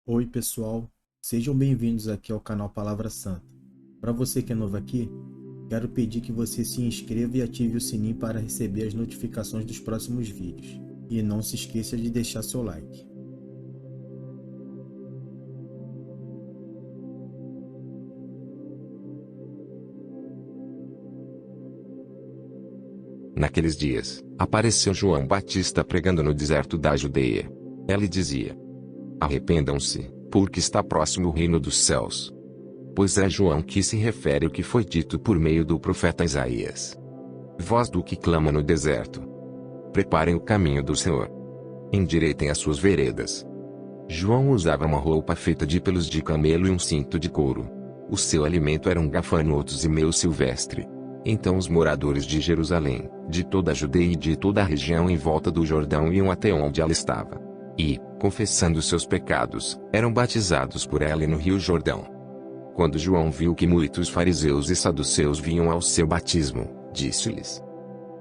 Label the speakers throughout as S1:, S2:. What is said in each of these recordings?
S1: Oi, pessoal, sejam bem-vindos aqui ao canal Palavra Santa. Para você que é novo aqui, quero pedir que você se inscreva e ative o sininho para receber as notificações dos próximos vídeos. E não se esqueça de deixar seu like.
S2: Naqueles dias, apareceu João Batista pregando no deserto da Judeia. Ele dizia: Arrependam-se, porque está próximo o reino dos céus. Pois é João que se refere ao que foi dito por meio do profeta Isaías. Voz do que clama no deserto: preparem o caminho do Senhor. Endireitem as suas veredas. João usava uma roupa feita de pelos de camelo e um cinto de couro. O seu alimento eram gafanhotos e mel silvestre. Então os moradores de Jerusalém, de toda a Judeia e de toda a região em volta do Jordão iam até onde ela estava. E, confessando seus pecados, eram batizados por ela no rio Jordão. Quando João viu que muitos fariseus e saduceus vinham ao seu batismo, disse-lhes: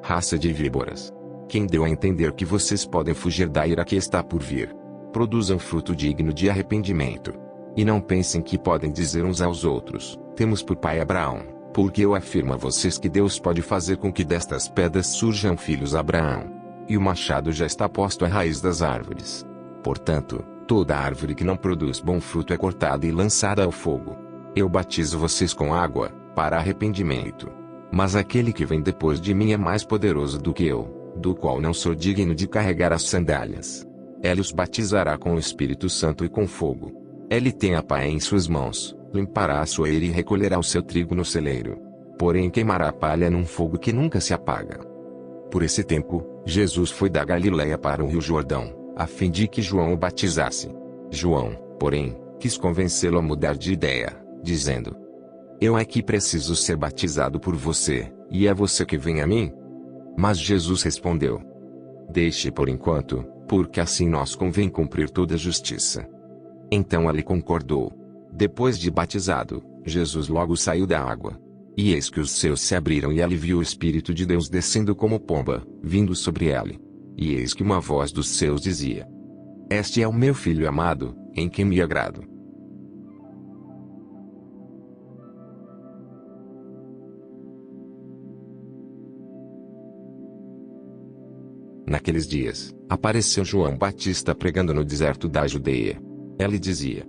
S2: Raça de víboras! Quem deu a entender que vocês podem fugir da ira que está por vir? Produzam fruto digno de arrependimento. E não pensem que podem dizer uns aos outros: temos por pai Abraão, porque eu afirmo a vocês que Deus pode fazer com que destas pedras surjam filhos a Abraão. E o machado já está posto à raiz das árvores. Portanto, toda árvore que não produz bom fruto é cortada e lançada ao fogo. Eu batizo vocês com água, para arrependimento. Mas aquele que vem depois de mim é mais poderoso do que eu, do qual não sou digno de carregar as sandálias. Ele os batizará com o Espírito Santo e com fogo. Ele tem a pá em suas mãos, limpará a sua eira e recolherá o seu trigo no celeiro. Porém queimará a palha num fogo que nunca se apaga. Por esse tempo, Jesus foi da Galiléia para o rio Jordão, a fim de que João o batizasse. João, porém, quis convencê-lo a mudar de ideia, dizendo: Eu é que preciso ser batizado por você, e é você que vem a mim? Mas Jesus respondeu: Deixe por enquanto, porque assim nos convém cumprir toda a justiça. Então ele concordou. Depois de batizado, Jesus logo saiu da água. E eis que os céus se abriram e ele viu o Espírito de Deus descendo como pomba, vindo sobre ele. E eis que uma voz dos céus dizia: Este é o meu filho amado, em quem me agrado. Naqueles dias, apareceu João Batista pregando no deserto da Judeia. Ele dizia: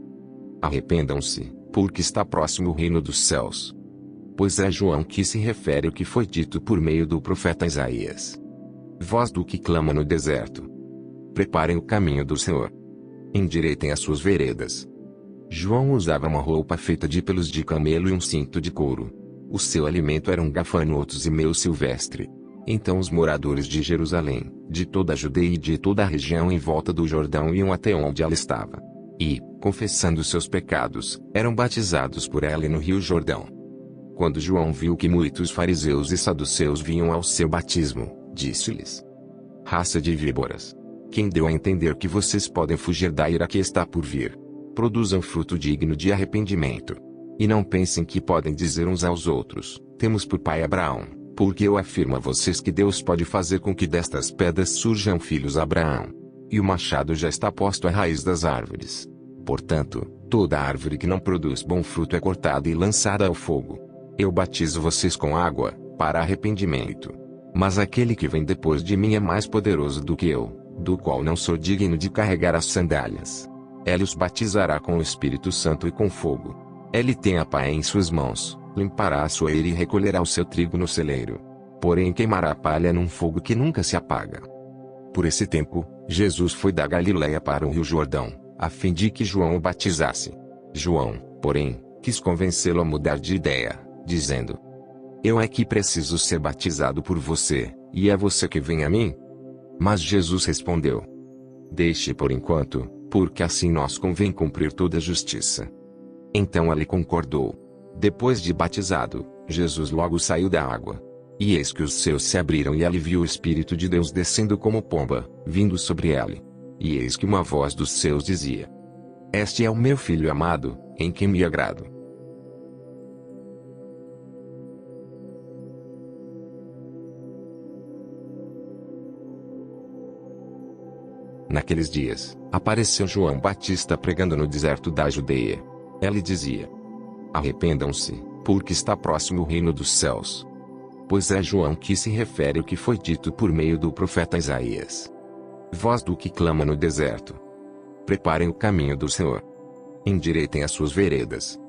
S2: Arrependam-se, porque está próximo o reino dos céus. Pois é João que se refere ao que foi dito por meio do profeta Isaías. Voz do que clama no deserto: preparem o caminho do Senhor. Endireitem as suas veredas. João usava uma roupa feita de pelos de camelo e um cinto de couro. O seu alimento eram gafanhotos e mel silvestre. Então os moradores de Jerusalém, de toda a Judeia e de toda a região em volta do Jordão iam até onde ela estava. E, confessando seus pecados, eram batizados por ela no rio Jordão. Quando João viu que muitos fariseus e saduceus vinham ao seu batismo, disse-lhes: Raça de víboras! Quem deu a entender que vocês podem fugir da ira que está por vir? Produzam fruto digno de arrependimento. E não pensem que podem dizer uns aos outros: temos por pai Abraão, porque eu afirmo a vocês que Deus pode fazer com que destas pedras surjam filhos a Abraão. E o machado já está posto à raiz das árvores. Portanto, toda árvore que não produz bom fruto é cortada e lançada ao fogo. Eu batizo vocês com água, para arrependimento. Mas aquele que vem depois de mim é mais poderoso do que eu, do qual não sou digno de carregar as sandálias. Ele os batizará com o Espírito Santo e com fogo. Ele tem a pá em suas mãos, limpará a sua eira e recolherá o seu trigo no celeiro. Porém queimará a palha num fogo que nunca se apaga. Por esse tempo, Jesus foi da Galiléia para o rio Jordão, a fim de que João o batizasse. João, porém, quis convencê-lo a mudar de ideia, dizendo: Eu é que preciso ser batizado por você, e é você que vem a mim? Mas Jesus respondeu: Deixe por enquanto, porque assim nos convém cumprir toda a justiça. Então ele concordou. Depois de batizado, Jesus logo saiu da água. E eis que os céus se abriram e ele viu o Espírito de Deus descendo como pomba, vindo sobre ele. E eis que uma voz dos céus dizia: Este é o meu filho amado, em quem me agrado. Naqueles dias, apareceu João Batista pregando no deserto da Judeia. Ele dizia: arrependam-se, porque está próximo o reino dos céus. Pois é João que se refere ao que foi dito por meio do profeta Isaías. Voz do que clama no deserto: preparem o caminho do Senhor. Endireitem as suas veredas.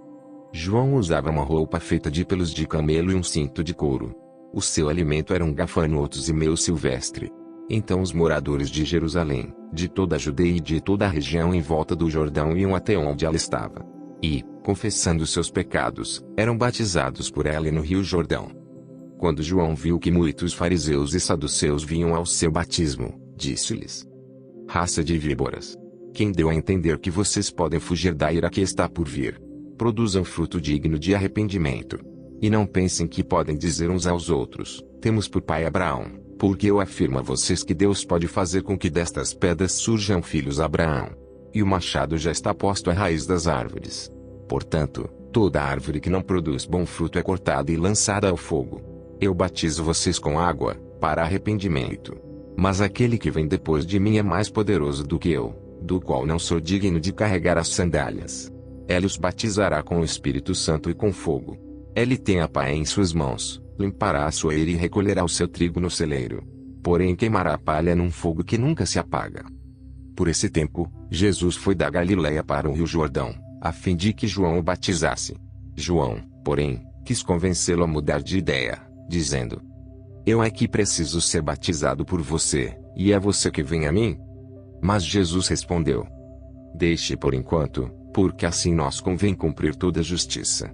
S2: João usava uma roupa feita de pelos de camelo e um cinto de couro. O seu alimento eram gafanhotos e mel silvestre. Então os moradores de Jerusalém, de toda a Judeia e de toda a região em volta do Jordão iam até onde ela estava. E, confessando seus pecados, eram batizados por ela no rio Jordão. Quando João viu que muitos fariseus e saduceus vinham ao seu batismo, disse-lhes: raça de víboras! Quem deu a entender que vocês podem fugir da ira que está por vir? Produzam fruto digno de arrependimento. E não pensem que podem dizer uns aos outros: temos por pai Abraão. Porque eu afirmo a vocês que Deus pode fazer com que destas pedras surjam filhos a Abraão. E o machado já está posto à raiz das árvores. Portanto, toda árvore que não produz bom fruto é cortada e lançada ao fogo. Eu batizo vocês com água, para arrependimento. Mas aquele que vem depois de mim é mais poderoso do que eu, do qual não sou digno de carregar as sandálias. Ele os batizará com o Espírito Santo e com fogo. Ele tem a pá em suas mãos, limpará a sua eira e recolherá o seu trigo no celeiro. Porém queimará a palha num fogo que nunca se apaga. Por esse tempo, Jesus foi da Galileia para o rio Jordão, a fim de que João o batizasse. João, porém, quis convencê-lo a mudar de ideia, dizendo: eu é que preciso ser batizado por você, e é você que vem a mim? Mas Jesus respondeu: deixe por enquanto, porque assim nós convém cumprir toda a justiça.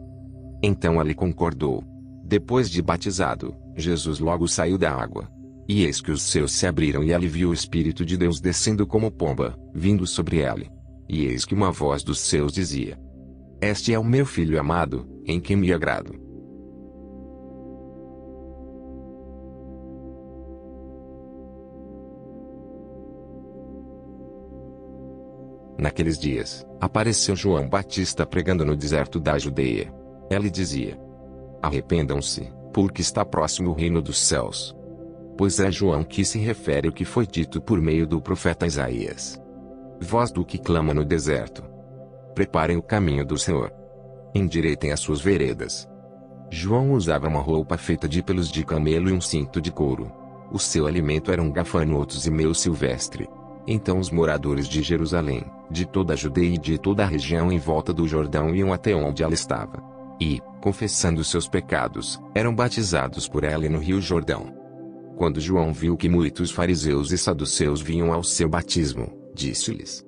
S2: Então ele concordou. Depois de batizado, Jesus logo saiu da água. E eis que os céus se abriram e ele viu o Espírito de Deus descendo como pomba, vindo sobre ele. E eis que uma voz dos céus dizia: este é o meu filho amado, em quem me agrado. Naqueles dias, apareceu João Batista pregando no deserto da Judeia. Ele dizia: arrependam-se, porque está próximo o reino dos céus. Pois é João que se refere ao que foi dito por meio do profeta Isaías. Voz do que clama no deserto: preparem o caminho do Senhor. Endireitem as suas veredas. João usava uma roupa feita de pelos de camelo e um cinto de couro. O seu alimento eram gafanhotos e mel silvestre. Então os moradores de Jerusalém, de toda a Judeia e de toda a região em volta do Jordão iam até onde ela estava. E, confessando seus pecados, eram batizados por ela no rio Jordão. Quando João viu que muitos fariseus e saduceus vinham ao seu batismo, disse-lhes: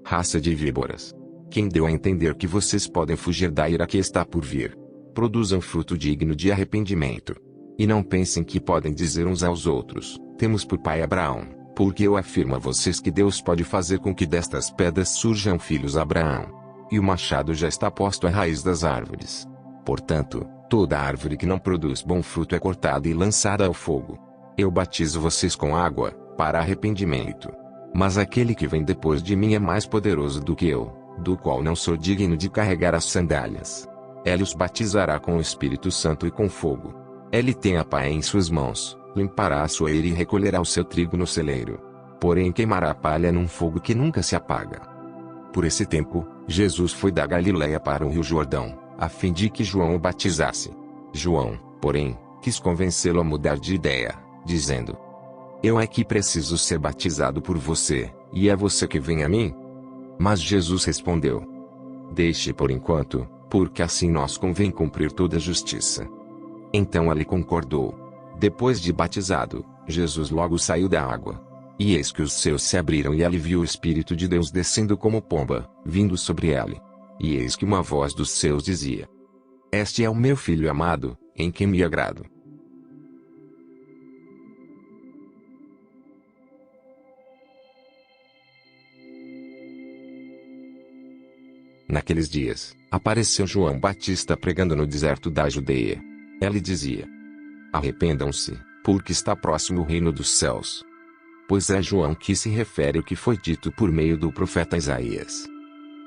S2: raça de víboras! Quem deu a entender que vocês podem fugir da ira que está por vir? Produzam fruto digno de arrependimento. E não pensem que podem dizer uns aos outros: temos por pai Abraão. Porque eu afirmo a vocês que Deus pode fazer com que destas pedras surjam filhos a Abraão. E o machado já está posto à raiz das árvores. Portanto, toda árvore que não produz bom fruto é cortada e lançada ao fogo. Eu batizo vocês com água, para arrependimento. Mas aquele que vem depois de mim é mais poderoso do que eu, do qual não sou digno de carregar as sandálias. Ele os batizará com o Espírito Santo e com fogo. Ele tem a pá em suas mãos, limpará a sua eira e recolherá o seu trigo no celeiro. Porém queimará a palha num fogo que nunca se apaga. Por esse tempo, Jesus foi da Galileia para o rio Jordão, a fim de que João o batizasse. João, porém, quis convencê-lo a mudar de ideia, dizendo: eu é que preciso ser batizado por você, e é você que vem a mim? Mas Jesus respondeu: deixe por enquanto, porque assim nós convém cumprir toda a justiça. Então ele concordou. Depois de batizado, Jesus logo saiu da água. E eis que os céus se abriram e ele viu o Espírito de Deus descendo como pomba, vindo sobre ele. E eis que uma voz dos céus dizia: este é o meu filho amado, em quem me agrado. Naqueles dias, apareceu João Batista pregando no deserto da Judeia. Ele dizia: arrependam-se, porque está próximo o reino dos céus. Pois é João que se refere ao que foi dito por meio do profeta Isaías.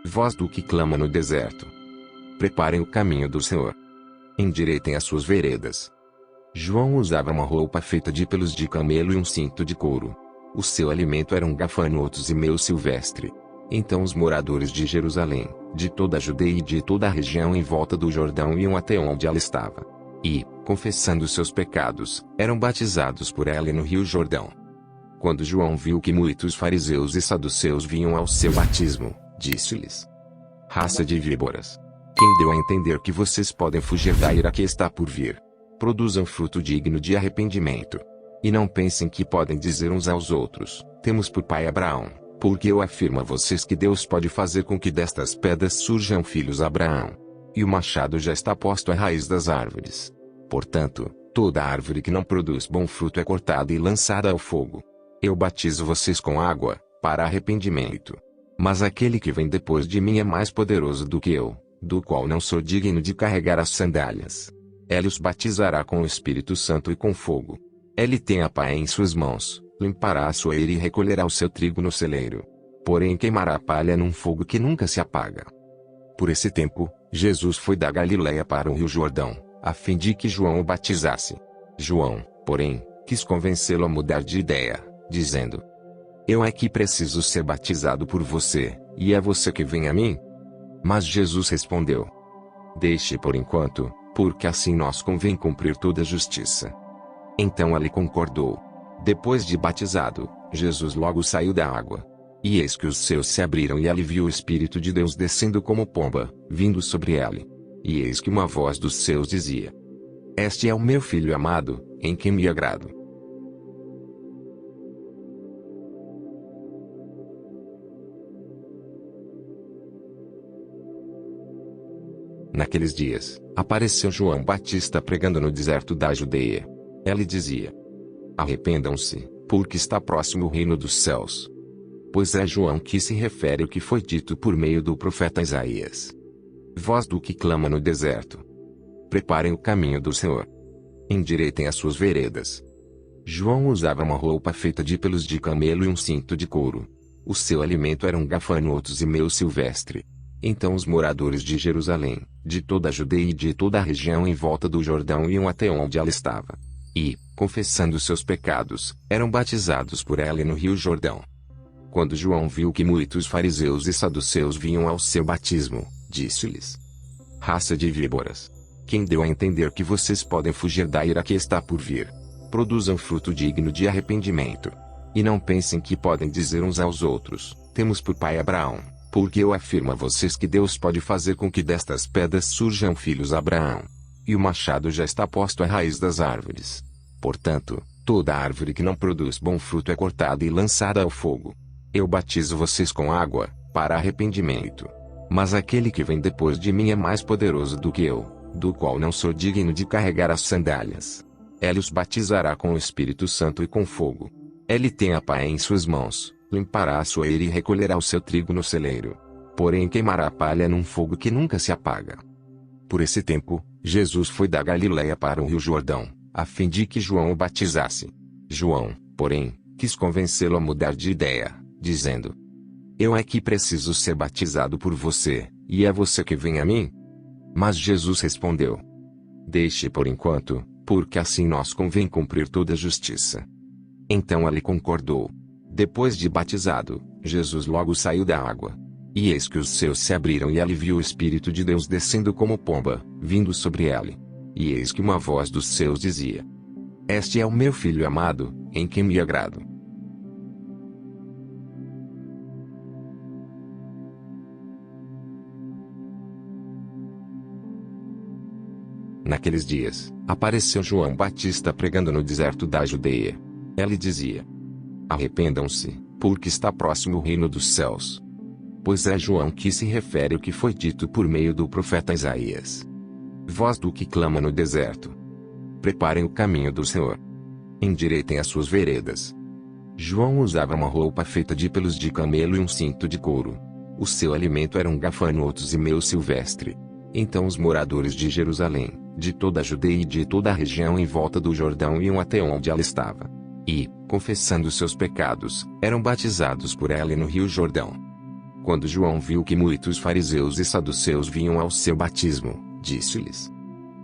S2: Voz do que clama no deserto: preparem o caminho do Senhor. Endireitem as suas veredas. João usava uma roupa feita de pelos de camelo e um cinto de couro. O seu alimento eram gafanhotos e mel silvestre. Então os moradores de Jerusalém, de toda a Judeia e de toda a região em volta do Jordão iam até onde ela estava. E, confessando seus pecados, eram batizados por ela no rio Jordão. Quando João viu que muitos fariseus e saduceus vinham ao seu batismo, disse-lhes: Raça de víboras! Quem deu a entender que vocês podem fugir da ira que está por vir? Produzam fruto digno de arrependimento. E não pensem que podem dizer uns aos outros: temos por pai Abraão, porque eu afirmo a vocês que Deus pode fazer com que destas pedras surjam filhos a Abraão. E o machado já está posto à raiz das árvores. Portanto, toda árvore que não produz bom fruto é cortada e lançada ao fogo. Eu batizo vocês com água, para arrependimento. Mas aquele que vem depois de mim é mais poderoso do que eu, do qual não sou digno de carregar as sandálias. Ele os batizará com o Espírito Santo e com fogo. Ele tem a pá em suas mãos, limpará a sua eira e recolherá o seu trigo no celeiro. Porém queimará a palha num fogo que nunca se apaga. Por esse tempo, Jesus foi da Galiléia para o rio Jordão, a fim de que João o batizasse. João, porém, quis convencê-lo a mudar de ideia, dizendo: Eu é que preciso ser batizado por você, e é você que vem a mim? Mas Jesus respondeu: Deixe por enquanto, porque assim nós convém cumprir toda a justiça. Então ele concordou. Depois de batizado, Jesus logo saiu da água. E eis que os céus se abriram e ele viu o Espírito de Deus descendo como pomba, vindo sobre ele. E eis que uma voz dos céus dizia: Este é o meu filho amado, em quem me agrado. Naqueles dias, apareceu João Batista pregando no deserto da Judeia. Ele dizia: Arrependam-se, porque está próximo o reino dos céus. Pois é João que se refere ao que foi dito por meio do profeta Isaías. Voz do que clama no deserto: Preparem o caminho do Senhor. Endireitem as suas veredas. João usava uma roupa feita de pelos de camelo e um cinto de couro. O seu alimento eram gafanhotos e mel silvestre. Então os moradores de Jerusalém, de toda a Judeia e de toda a região em volta do Jordão iam até onde ela estava. E, confessando seus pecados, eram batizados por ela no rio Jordão. Quando João viu que muitos fariseus e saduceus vinham ao seu batismo, disse-lhes: Raça de víboras! Quem deu a entender que vocês podem fugir da ira que está por vir? Produzam fruto digno de arrependimento. E não pensem que podem dizer uns aos outros: temos por pai Abraão, porque eu afirmo a vocês que Deus pode fazer com que destas pedras surjam filhos a Abraão. E o machado já está posto à raiz das árvores. Portanto, toda árvore que não produz bom fruto é cortada e lançada ao fogo. Eu batizo vocês com água, para arrependimento. Mas aquele que vem depois de mim é mais poderoso do que eu, do qual não sou digno de carregar as sandálias. Ele os batizará com o Espírito Santo e com fogo. Ele tem a pá em suas mãos, limpará a sua eira e recolherá o seu trigo no celeiro. Porém queimará a palha num fogo que nunca se apaga. Por esse tempo, Jesus foi da Galiléia para o rio Jordão, a fim de que João o batizasse. João, porém, quis convencê-lo a mudar de ideia, dizendo: Eu é que preciso ser batizado por você, e é você que vem a mim? Mas Jesus respondeu: Deixe por enquanto, porque assim nós convém cumprir toda a justiça. Então ele concordou. Depois de batizado, Jesus logo saiu da água. E eis que os céus se abriram e ele viu o Espírito de Deus descendo como pomba, vindo sobre ele. E eis que uma voz dos céus dizia: Este é o meu filho amado, em quem me agrado. Naqueles dias, apareceu João Batista pregando no deserto da Judeia. Ele dizia: Arrependam-se, porque está próximo o reino dos céus. Pois é João que se refere ao que foi dito por meio do profeta Isaías. Voz do que clama no deserto: Preparem o caminho do Senhor. Endireitem as suas veredas. João usava uma roupa feita de pelos de camelo e um cinto de couro. O seu alimento eram gafanhotos e mel silvestre. Então os moradores de Jerusalém, de toda a Judeia e de toda a região em volta do Jordão iam até onde ela estava. E, confessando seus pecados, eram batizados por ela no rio Jordão. Quando João viu que muitos fariseus e saduceus vinham ao seu batismo, disse-lhes: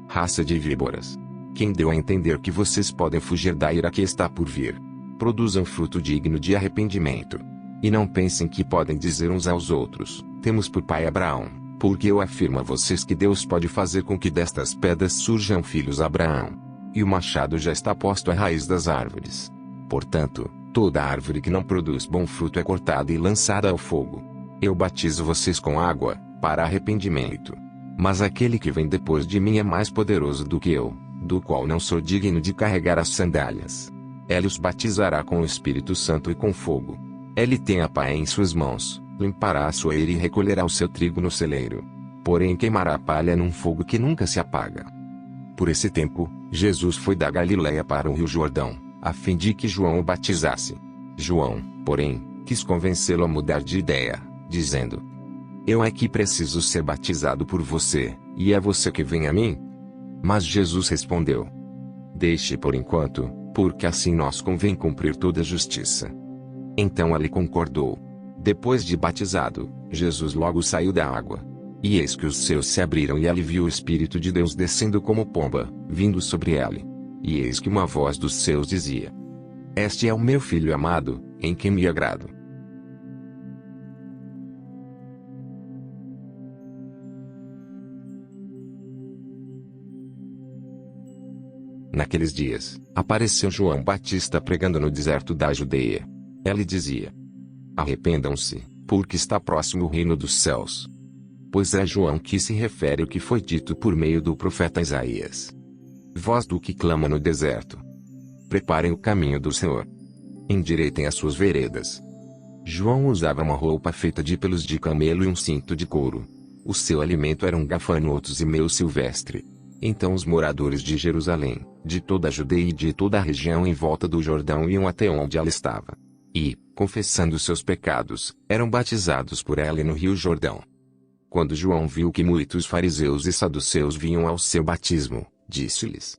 S2: Raça de víboras! Quem deu a entender que vocês podem fugir da ira que está por vir? produzam fruto digno de arrependimento. E não pensem que podem dizer uns aos outros: temos por pai Abraão, porque eu afirmo a vocês que Deus pode fazer com que destas pedras surjam filhos a Abraão. E o machado já está posto à raiz das árvores. Portanto, toda árvore que não produz bom fruto é cortada e lançada ao fogo. Eu batizo vocês com água, para arrependimento. Mas aquele que vem depois de mim é mais poderoso do que eu, do qual não sou digno de carregar as sandálias. Ele os batizará com o Espírito Santo e com fogo. Ele tem a pá em suas mãos, limpará a sua eira e recolherá o seu trigo no celeiro. Porém queimará a palha num fogo que nunca se apaga. Por esse tempo, Jesus foi da Galiléia para o Rio Jordão, a fim de que João o batizasse. João, porém, quis convencê-lo a mudar de ideia, dizendo: eu é que preciso ser batizado por você, e é você que vem a mim? Mas Jesus respondeu: deixe por enquanto, porque assim nós convém cumprir toda a justiça. Então ele concordou. Depois de batizado, Jesus logo saiu da água. E eis que os céus se abriram e ele viu o Espírito de Deus descendo como pomba, vindo sobre ele. E eis que uma voz dos céus dizia: este é o meu filho amado, em quem me agrado. Naqueles dias, apareceu João Batista pregando no deserto da Judeia. Ele dizia: arrependam-se, porque está próximo o reino dos céus. Pois é João que se refere ao que foi dito por meio do profeta Isaías. Voz do que clama no deserto: preparem o caminho do Senhor. Endireitem as suas veredas. João usava uma roupa feita de pelos de camelo e um cinto de couro. O seu alimento eram gafanhotos e mel silvestre. Então os moradores de Jerusalém, de toda a Judeia e de toda a região em volta do Jordão iam até onde ela estava. E, confessando seus pecados, eram batizados por ela no rio Jordão. Quando João viu que muitos fariseus e saduceus vinham ao seu batismo, disse-lhes: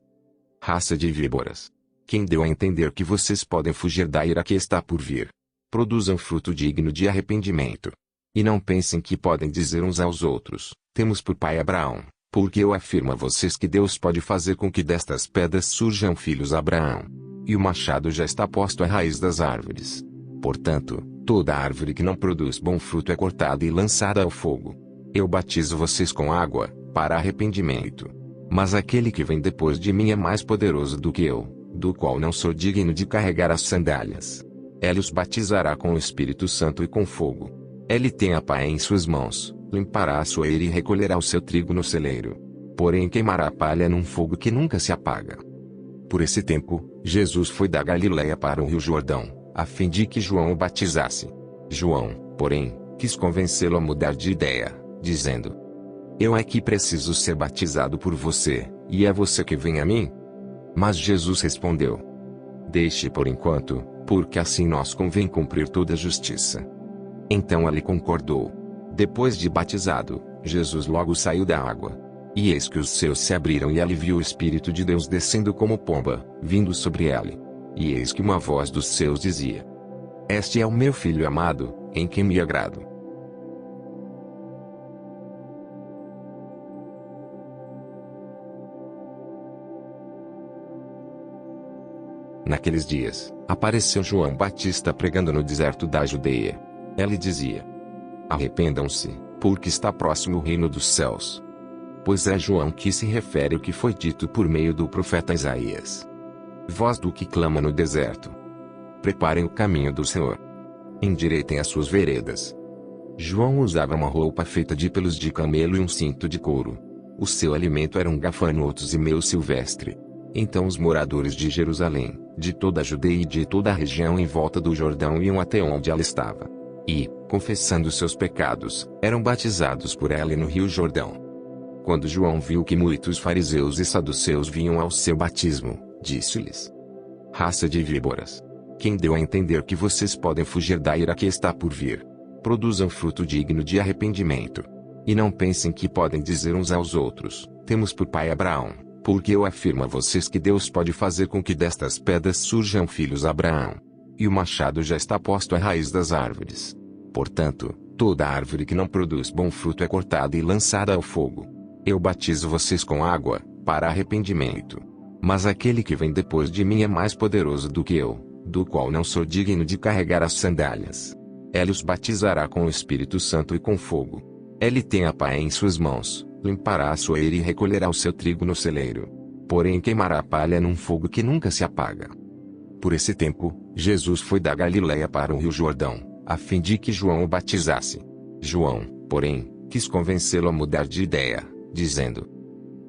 S2: raça de víboras! Quem deu a entender que vocês podem fugir da ira que está por vir? Produzam fruto digno de arrependimento. E não pensem que podem dizer uns aos outros: temos por pai Abraão. Porque eu afirmo a vocês que Deus pode fazer com que destas pedras surjam filhos a Abraão. E o machado já está posto à raiz das árvores. Portanto, toda árvore que não produz bom fruto é cortada e lançada ao fogo. Eu batizo vocês com água, para arrependimento. Mas aquele que vem depois de mim é mais poderoso do que eu, do qual não sou digno de carregar as sandálias. Ele os batizará com o Espírito Santo e com fogo. Ele tem a pá em suas mãos, limpará a sua eira e recolherá o seu trigo no celeiro. Porém queimará a palha num fogo que nunca se apaga. Por esse tempo, Jesus foi da Galiléia para o Rio Jordão, a fim de que João o batizasse. João, porém, quis convencê-lo a mudar de ideia, dizendo: eu é que preciso ser batizado por você, e é você que vem a mim? Mas Jesus respondeu: deixe por enquanto, porque assim nós convém cumprir toda a justiça. Então ele concordou. Depois de batizado, Jesus logo saiu da água. E eis que os céus se abriram e ele viu o Espírito de Deus descendo como pomba, vindo sobre ele. E eis que uma voz dos céus dizia: este é o meu filho amado, em quem me agrado. Naqueles dias, apareceu João Batista pregando no deserto da Judeia. Ele dizia: arrependam-se, porque está próximo o reino dos céus. Pois é João que se refere ao que foi dito por meio do profeta Isaías. Voz do que clama no deserto: preparem o caminho do Senhor. Endireitem as suas veredas. João usava uma roupa feita de pelos de camelo e um cinto de couro. O seu alimento eram gafanhotos e mel silvestre. Então os moradores de Jerusalém, de toda a Judeia e de toda a região em volta do Jordão iam até onde ela estava. E, confessando seus pecados, eram batizados por ela no rio Jordão. Quando João viu que muitos fariseus e saduceus vinham ao seu batismo, disse-lhes: raça de víboras! Quem deu a entender que vocês podem fugir da ira que está por vir? Produzam fruto digno de arrependimento. E não pensem que podem dizer uns aos outros: temos por pai Abraão. Porque eu afirmo a vocês que Deus pode fazer com que destas pedras surjam filhos a Abraão. E o machado já está posto à raiz das árvores. Portanto, toda árvore que não produz bom fruto é cortada e lançada ao fogo. Eu batizo vocês com água, para arrependimento. Mas aquele que vem depois de mim é mais poderoso do que eu, do qual não sou digno de carregar as sandálias. Ele os batizará com o Espírito Santo e com fogo. Ele tem a pá em suas mãos, limpará a sua eira e recolherá o seu trigo no celeiro. Porém queimará a palha num fogo que nunca se apaga. Por esse tempo, Jesus foi da Galiléia para o Rio Jordão, a fim de que João o batizasse. João, porém, quis convencê-lo a mudar de ideia, dizendo: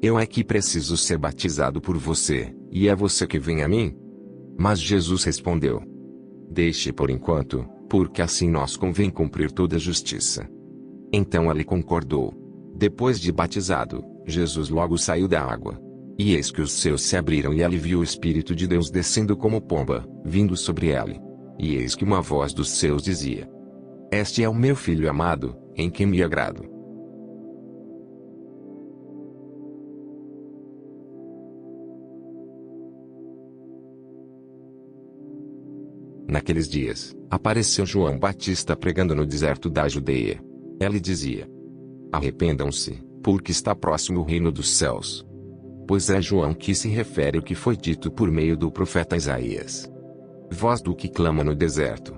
S2: Eu é que preciso ser batizado por você, e é você que vem a mim? Mas Jesus respondeu: Deixe por enquanto, porque assim nós convém cumprir toda a justiça. Então ele concordou. Depois de batizado, Jesus logo saiu da água. E eis que os céus se abriram e ele viu o Espírito de Deus descendo como pomba, vindo sobre ele. E eis que uma voz dos céus dizia: Este é o meu filho amado, em quem me agrado. Naqueles dias, apareceu João Batista pregando no deserto da Judeia. Ele dizia: Arrependam-se, porque está próximo o reino dos céus. Pois é João que se refere o que foi dito por meio do profeta Isaías. Voz do que clama no deserto: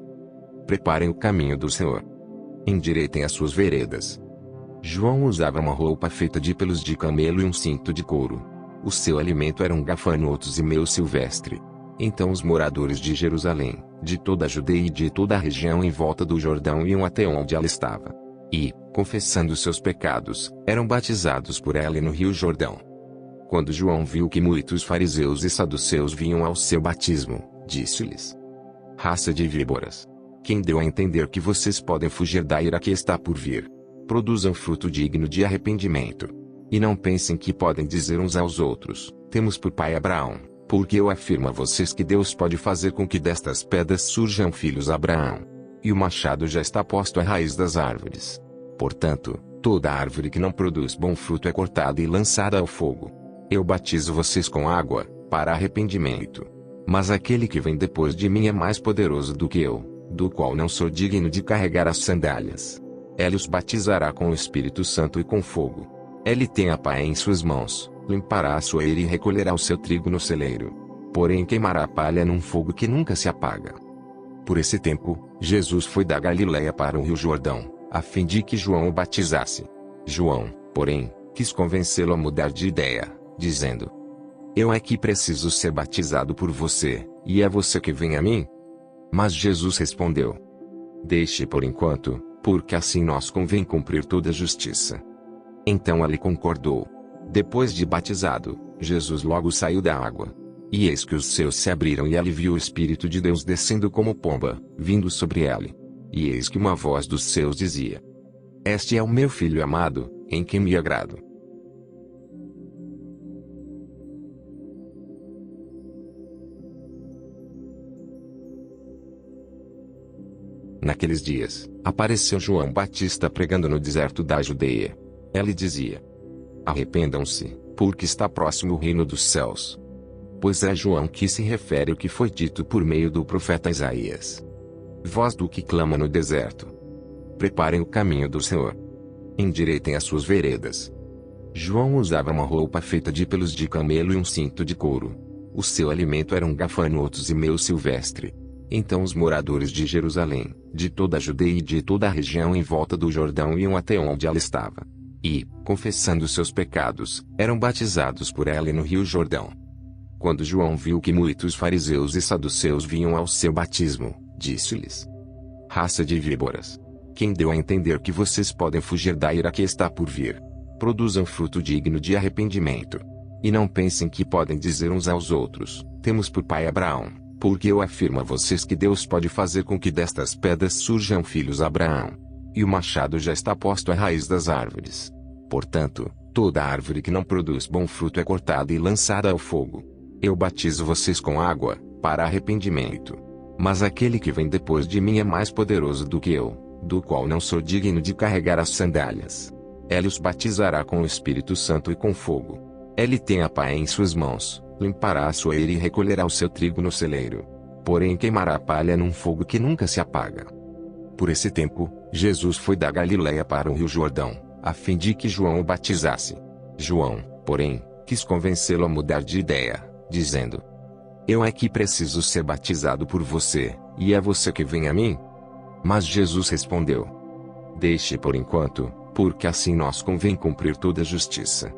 S2: Preparem o caminho do Senhor. Endireitem as suas veredas. João usava uma roupa feita de pelos de camelo e um cinto de couro. O seu alimento eram gafanhotos e mel silvestre. Então os moradores de Jerusalém, de toda a Judeia e de toda a região em volta do Jordão iam até onde ela estava. E, confessando seus pecados, eram batizados por ela no Rio Jordão. Quando João viu que muitos fariseus e saduceus vinham ao seu batismo, disse-lhes: Raça de víboras! Quem deu a entender que vocês podem fugir da ira que está por vir? Produzam fruto digno de arrependimento. E não pensem que podem dizer uns aos outros: Temos por pai Abraão, porque eu afirmo a vocês que Deus pode fazer com que destas pedras surjam filhos a Abraão. E o machado já está posto à raiz das árvores. Portanto, toda árvore que não produz bom fruto é cortada e lançada ao fogo. Eu batizo vocês com água, para arrependimento. Mas aquele que vem depois de mim é mais poderoso do que eu, do qual não sou digno de carregar as sandálias. Ele os batizará com o Espírito Santo e com fogo. Ele tem a pá em suas mãos, limpará a sua eira e recolherá o seu trigo no celeiro. Porém queimará a palha num fogo que nunca se apaga. Por esse tempo, Jesus foi da Galiléia para o Rio Jordão, a fim de que João o batizasse. João, porém, quis convencê-lo a mudar de ideia, dizendo: Eu é que preciso ser batizado por você, e é você que vem a mim? Mas Jesus respondeu: Deixe por enquanto, porque assim nós convém cumprir toda a justiça. Então ele concordou. Depois de batizado, Jesus logo saiu da água. E eis que os céus se abriram e ele viu o Espírito de Deus descendo como pomba, vindo sobre ele. E eis que uma voz dos céus dizia: Este é o meu filho amado, em quem me agrado. Naqueles dias, apareceu João Batista pregando no deserto da Judeia. Ele dizia: Arrependam-se, porque está próximo o reino dos céus. Pois é João que se refere o que foi dito por meio do profeta Isaías. Voz do que clama no deserto: Preparem o caminho do Senhor. Endireitem as suas veredas. João usava uma roupa feita de pelos de camelo e um cinto de couro. O seu alimento eram gafanhotos e mel silvestre. Então os moradores de Jerusalém, de toda a Judeia e de toda a região em volta do Jordão iam até onde ela estava. E, confessando seus pecados, eram batizados por ela no Rio Jordão. Quando João viu que muitos fariseus e saduceus vinham ao seu batismo, disse-lhes: Raça de víboras! Quem deu a entender que vocês podem fugir da ira que está por vir? Produzam fruto digno de arrependimento. E não pensem que podem dizer uns aos outros: Temos por pai Abraão, porque eu afirmo a vocês que Deus pode fazer com que destas pedras surjam filhos a Abraão. E o machado já está posto à raiz das árvores. Portanto, toda árvore que não produz bom fruto é cortada e lançada ao fogo. Eu batizo vocês com água, para arrependimento. Mas aquele que vem depois de mim é mais poderoso do que eu, do qual não sou digno de carregar as sandálias. Ele os batizará com o Espírito Santo e com fogo. Ele tem a pá em suas mãos, limpará a sua eira e recolherá o seu trigo no celeiro. Porém queimará a palha num fogo que nunca se apaga. Por esse tempo, Jesus foi da Galiléia para o Rio Jordão, a fim de que João o batizasse. João, porém, quis convencê-lo a mudar de ideia, dizendo: Eu é que preciso ser batizado por você, e é você que vem a mim? Mas Jesus respondeu: Deixe por enquanto, porque assim nós convém cumprir toda a justiça.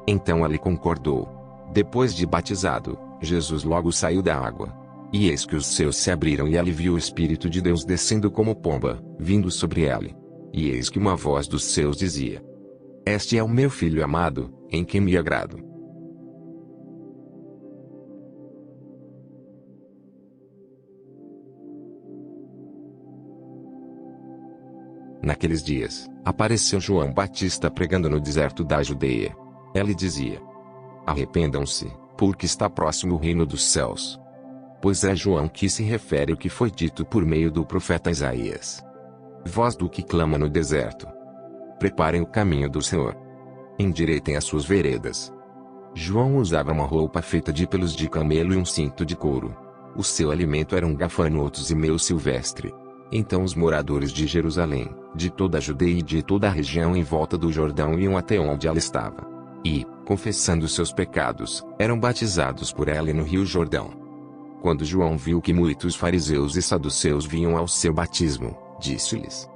S2: Então ele concordou. Depois de batizado, Jesus logo saiu da água. E eis que os céus se abriram e ele viu o Espírito de Deus descendo como pomba, vindo sobre ele. E eis que uma voz dos céus dizia: Este é o meu filho amado, em quem me agrado. Naqueles dias, apareceu João Batista pregando no deserto da Judeia. Ele dizia: Arrependam-se, porque está próximo o reino dos céus. Pois é João que se refere ao que foi dito por meio do profeta Isaías. Voz do que clama no deserto: Preparem o caminho do Senhor. Endireitem as suas veredas. João usava uma roupa feita de pelos de camelo e um cinto de couro. O seu alimento eram gafanhotos e mel silvestre. Então os moradores de Jerusalém, de toda a Judeia e de toda a região em volta do Jordão iam até onde ela estava. E, confessando seus pecados, eram batizados por ela no rio Jordão. Quando João viu que muitos fariseus e saduceus vinham ao seu batismo, disse-lhes: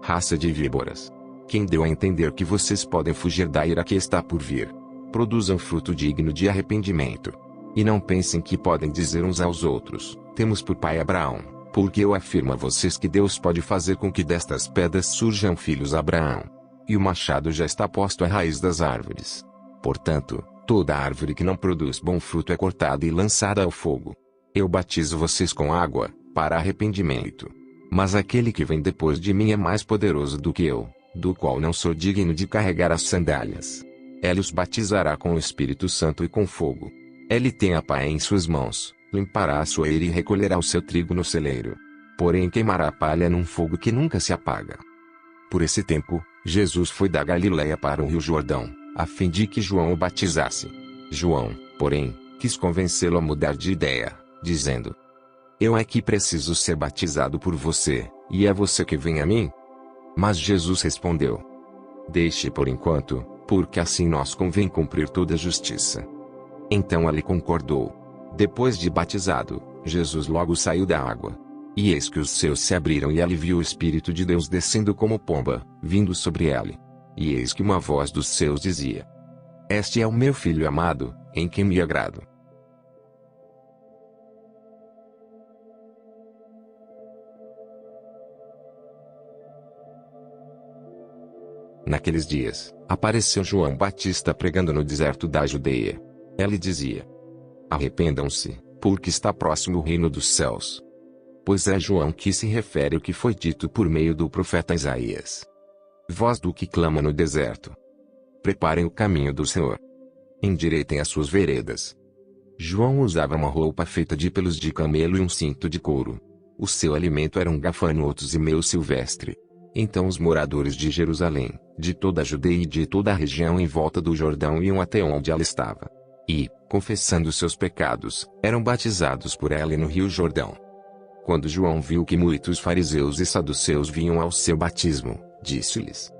S2: Raça de víboras! Quem deu a entender que vocês podem fugir da ira que está por vir? Produzam fruto digno de arrependimento. E não pensem que podem dizer uns aos outros: Temos por pai Abraão. Porque eu afirmo a vocês que Deus pode fazer com que destas pedras surjam filhos a Abraão. E o machado já está posto à raiz das árvores. Portanto, toda árvore que não produz bom fruto é cortada e lançada ao fogo. Eu batizo vocês com água, para arrependimento. Mas aquele que vem depois de mim é mais poderoso do que eu, do qual não sou digno de carregar as sandálias. Ele os batizará com o Espírito Santo e com fogo. Ele tem a pá em suas mãos. Limpará a sua eira e recolherá o seu trigo no celeiro. Porém queimará a palha num fogo que nunca se apaga. Por esse tempo, Jesus foi da Galiléia para o rio Jordão, a fim de que João o batizasse. João, porém, quis convencê-lo a mudar de ideia, dizendo: Eu é que preciso ser batizado por você, e é você que vem a mim? Mas Jesus respondeu: Deixe por enquanto, porque assim nós convém cumprir toda a justiça. Então ele concordou. Depois de batizado, Jesus logo saiu da água. E eis que os céus se abriram e ele viu o Espírito de Deus descendo como pomba, vindo sobre ele. E eis que uma voz dos céus dizia: Este é o meu filho amado, em quem me agrado. Naqueles dias, apareceu João Batista pregando no deserto da Judeia. Ele dizia: Arrependam-se, porque está próximo o reino dos céus. Pois é João que se refere ao que foi dito por meio do profeta Isaías. Voz do que clama no deserto: Preparem o caminho do Senhor. Endireitem as suas veredas. João usava uma roupa feita de pelos de camelo e um cinto de couro. O seu alimento eram gafanhotos e mel silvestre. Então os moradores de Jerusalém, de toda a Judeia e de toda a região em volta do Jordão iam até onde ela estava. E, confessando seus pecados, eram batizados por ela no rio Jordão. Quando João viu que muitos fariseus e saduceus vinham ao seu batismo, disse-lhes: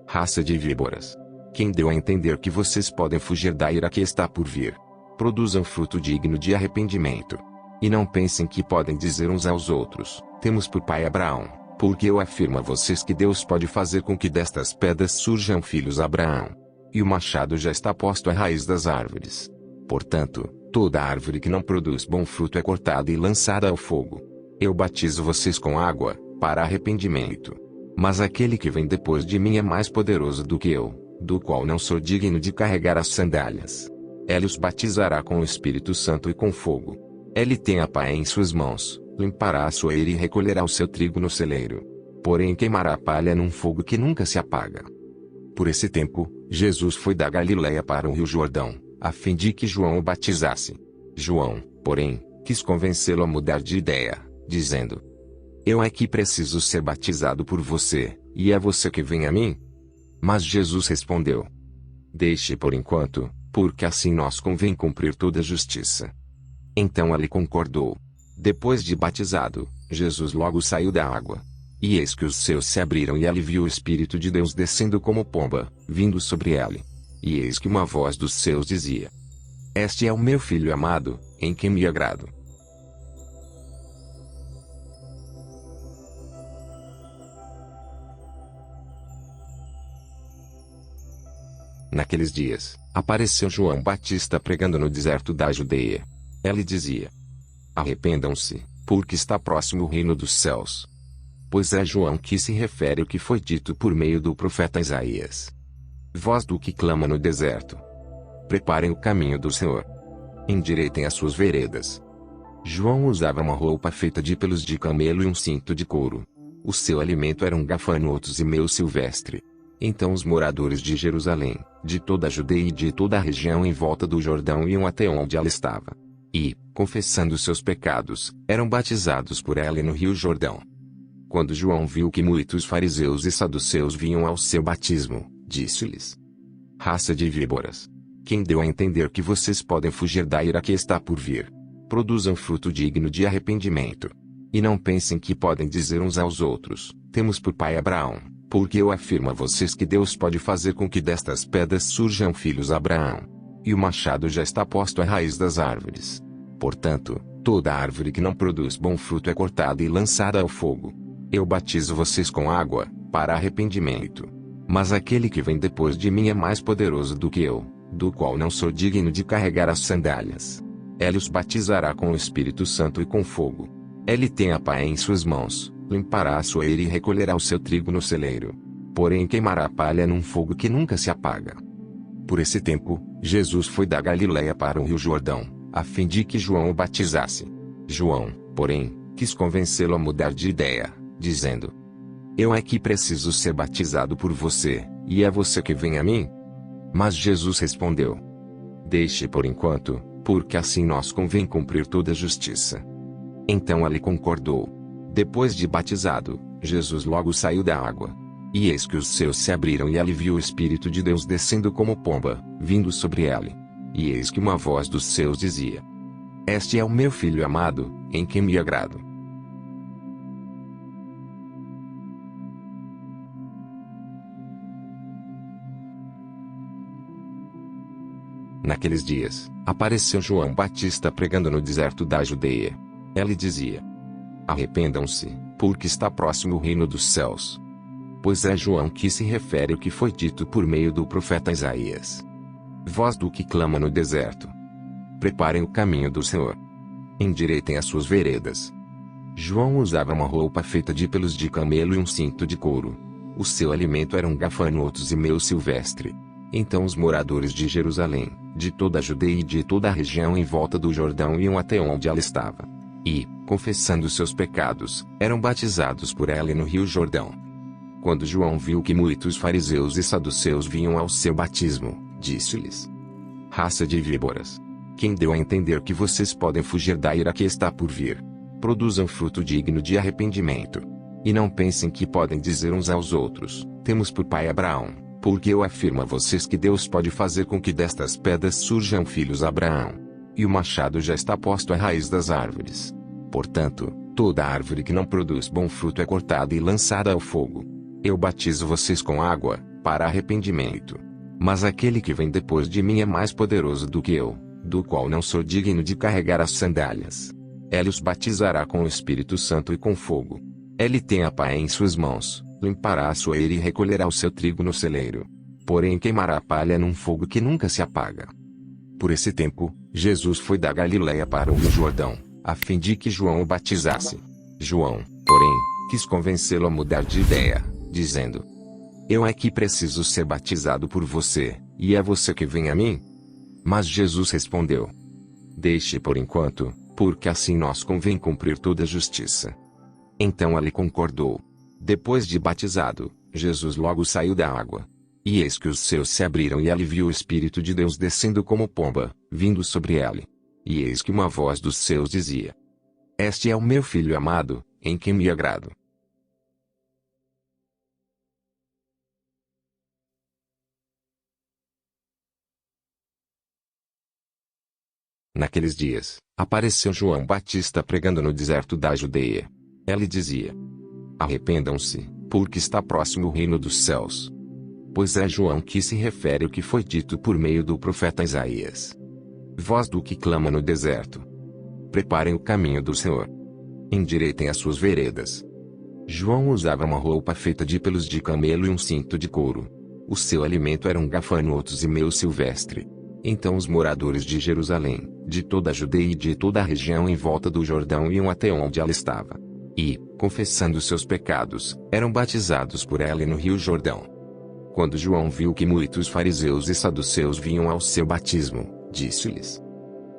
S2: Raça de víboras! Quem deu a entender que vocês podem fugir da ira que está por vir? Produzam fruto digno de arrependimento. E não pensem que podem dizer uns aos outros: Temos por pai Abraão. Porque eu afirmo a vocês que Deus pode fazer com que destas pedras surjam filhos a Abraão. E o machado já está posto à raiz das árvores. Portanto, toda árvore que não produz bom fruto é cortada e lançada ao fogo. Eu batizo vocês com água, para arrependimento. Mas aquele que vem depois de mim é mais poderoso do que eu, do qual não sou digno de carregar as sandálias. Ele os batizará com o Espírito Santo e com fogo. Ele tem a pá em suas mãos, limpará a sua eira e recolherá o seu trigo no celeiro. Porém queimará a palha num fogo que nunca se apaga. Por esse tempo, Jesus foi da Galiléia para o rio Jordão, a fim de que João o batizasse. João, porém, quis convencê-lo a mudar de ideia, dizendo: Eu é que preciso ser batizado por você, e é você que vem a mim? Mas Jesus respondeu: Deixe por enquanto, porque assim nós convém cumprir toda a justiça. Então ele concordou. Depois de batizado, Jesus logo saiu da água. E eis que os céus se abriram e ele viu o Espírito de Deus descendo como pomba, vindo sobre ele. E eis que uma voz dos céus dizia: Este é o meu filho amado, em quem me agrado. Naqueles dias, apareceu João Batista pregando no deserto da Judeia. Ele dizia: arrependam-se, porque está próximo o reino dos céus. Pois é João que se refere ao que foi dito por meio do profeta Isaías. Voz do que clama no deserto: preparem o caminho do Senhor. Endireitem as suas veredas. João usava uma roupa feita de pelos de camelo e um cinto de couro. O seu alimento eram gafanhotos e mel silvestre. Então os moradores de Jerusalém, de toda a Judeia e de toda a região em volta do Jordão iam até onde ela estava. E, confessando seus pecados, eram batizados por ela no rio Jordão. Quando João viu que muitos fariseus e saduceus vinham ao seu batismo, disse-lhes: raça de víboras! Quem deu a entender que vocês podem fugir da ira que está por vir? Produzam fruto digno de arrependimento. E não pensem que podem dizer uns aos outros: temos por pai Abraão. Porque eu afirmo a vocês que Deus pode fazer com que destas pedras surjam filhos a Abraão. E o machado já está posto à raiz das árvores. Portanto, toda árvore que não produz bom fruto é cortada e lançada ao fogo. Eu batizo vocês com água, para arrependimento. Mas aquele que vem depois de mim é mais poderoso do que eu, do qual não sou digno de carregar as sandálias. Ele os batizará com o Espírito Santo e com fogo. Ele tem a pá em suas mãos, limpará a sua eira e recolherá o seu trigo no celeiro. Porém queimará a palha num fogo que nunca se apaga. Por esse tempo, Jesus foi da Galiléia para o rio Jordão, a fim de que João o batizasse. João, porém, quis convencê-lo a mudar de ideia, dizendo: eu é que preciso ser batizado por você, e é você que vem a mim? Mas Jesus respondeu: deixe por enquanto, porque assim nós convém cumprir toda a justiça. Então ele concordou. Depois de batizado, Jesus logo saiu da água. E eis que os céus se abriram e ele viu o Espírito de Deus descendo como pomba, vindo sobre ele. E eis que uma voz dos céus dizia: este é o meu filho amado, em quem me agrado. Naqueles dias, apareceu João Batista pregando no deserto da Judeia. Ele dizia: arrependam-se, porque está próximo o reino dos céus. Pois é João que se refere ao que foi dito por meio do profeta Isaías. Voz do que clama no deserto: preparem o caminho do Senhor. Endireitem as suas veredas. João usava uma roupa feita de pelos de camelo e um cinto de couro. O seu alimento eram gafanhotos e mel silvestre. Então os moradores de Jerusalém, de toda a Judeia e de toda a região em volta do Jordão iam até onde ela estava. E, confessando seus pecados, eram batizados por ela no rio Jordão. Quando João viu que muitos fariseus e saduceus vinham ao seu batismo, disse-lhes: raça de víboras! Quem deu a entender que vocês podem fugir da ira que está por vir? Produzam fruto digno de arrependimento. E não pensem que podem dizer uns aos outros: temos por pai Abraão. Porque eu afirmo a vocês que Deus pode fazer com que destas pedras surjam filhos a Abraão. E o machado já está posto à raiz das árvores. Portanto, toda árvore que não produz bom fruto é cortada e lançada ao fogo. Eu batizo vocês com água, para arrependimento. Mas aquele que vem depois de mim é mais poderoso do que eu, do qual não sou digno de carregar as sandálias. Ele os batizará com o Espírito Santo e com fogo. Ele tem a pá em suas mãos, limpará a sua eira e recolherá o seu trigo no celeiro. Porém queimará a palha num fogo que nunca se apaga. Por esse tempo, Jesus foi da Galiléia para o rio Jordão, a fim de que João o batizasse. João, porém, quis convencê-lo a mudar de ideia, dizendo: eu é que preciso ser batizado por você, e é você que vem a mim? Mas Jesus respondeu: deixe por enquanto, porque assim nós convém cumprir toda a justiça. Então ele concordou. Depois de batizado, Jesus logo saiu da água. E eis que os céus se abriram e ele viu o Espírito de Deus descendo como pomba, vindo sobre ele. E eis que uma voz dos céus dizia: este é o meu filho amado, em quem me agrado. Naqueles dias, apareceu João Batista pregando no deserto da Judeia. Ele dizia: arrependam-se, porque está próximo o reino dos céus. Pois é João que se refere ao que foi dito por meio do profeta Isaías. Voz do que clama no deserto: Preparem o caminho do Senhor. Endireitem as suas veredas. João usava uma roupa feita de pelos de camelo e um cinto de couro. O seu alimento eram gafanhotos e mel silvestre. Então os moradores de Jerusalém, de toda a Judeia e de toda a região em volta do Jordão iam até onde ela estava. E, confessando seus pecados, eram batizados por ela no rio Jordão. Quando João viu que muitos fariseus e saduceus vinham ao seu batismo, disse-lhes: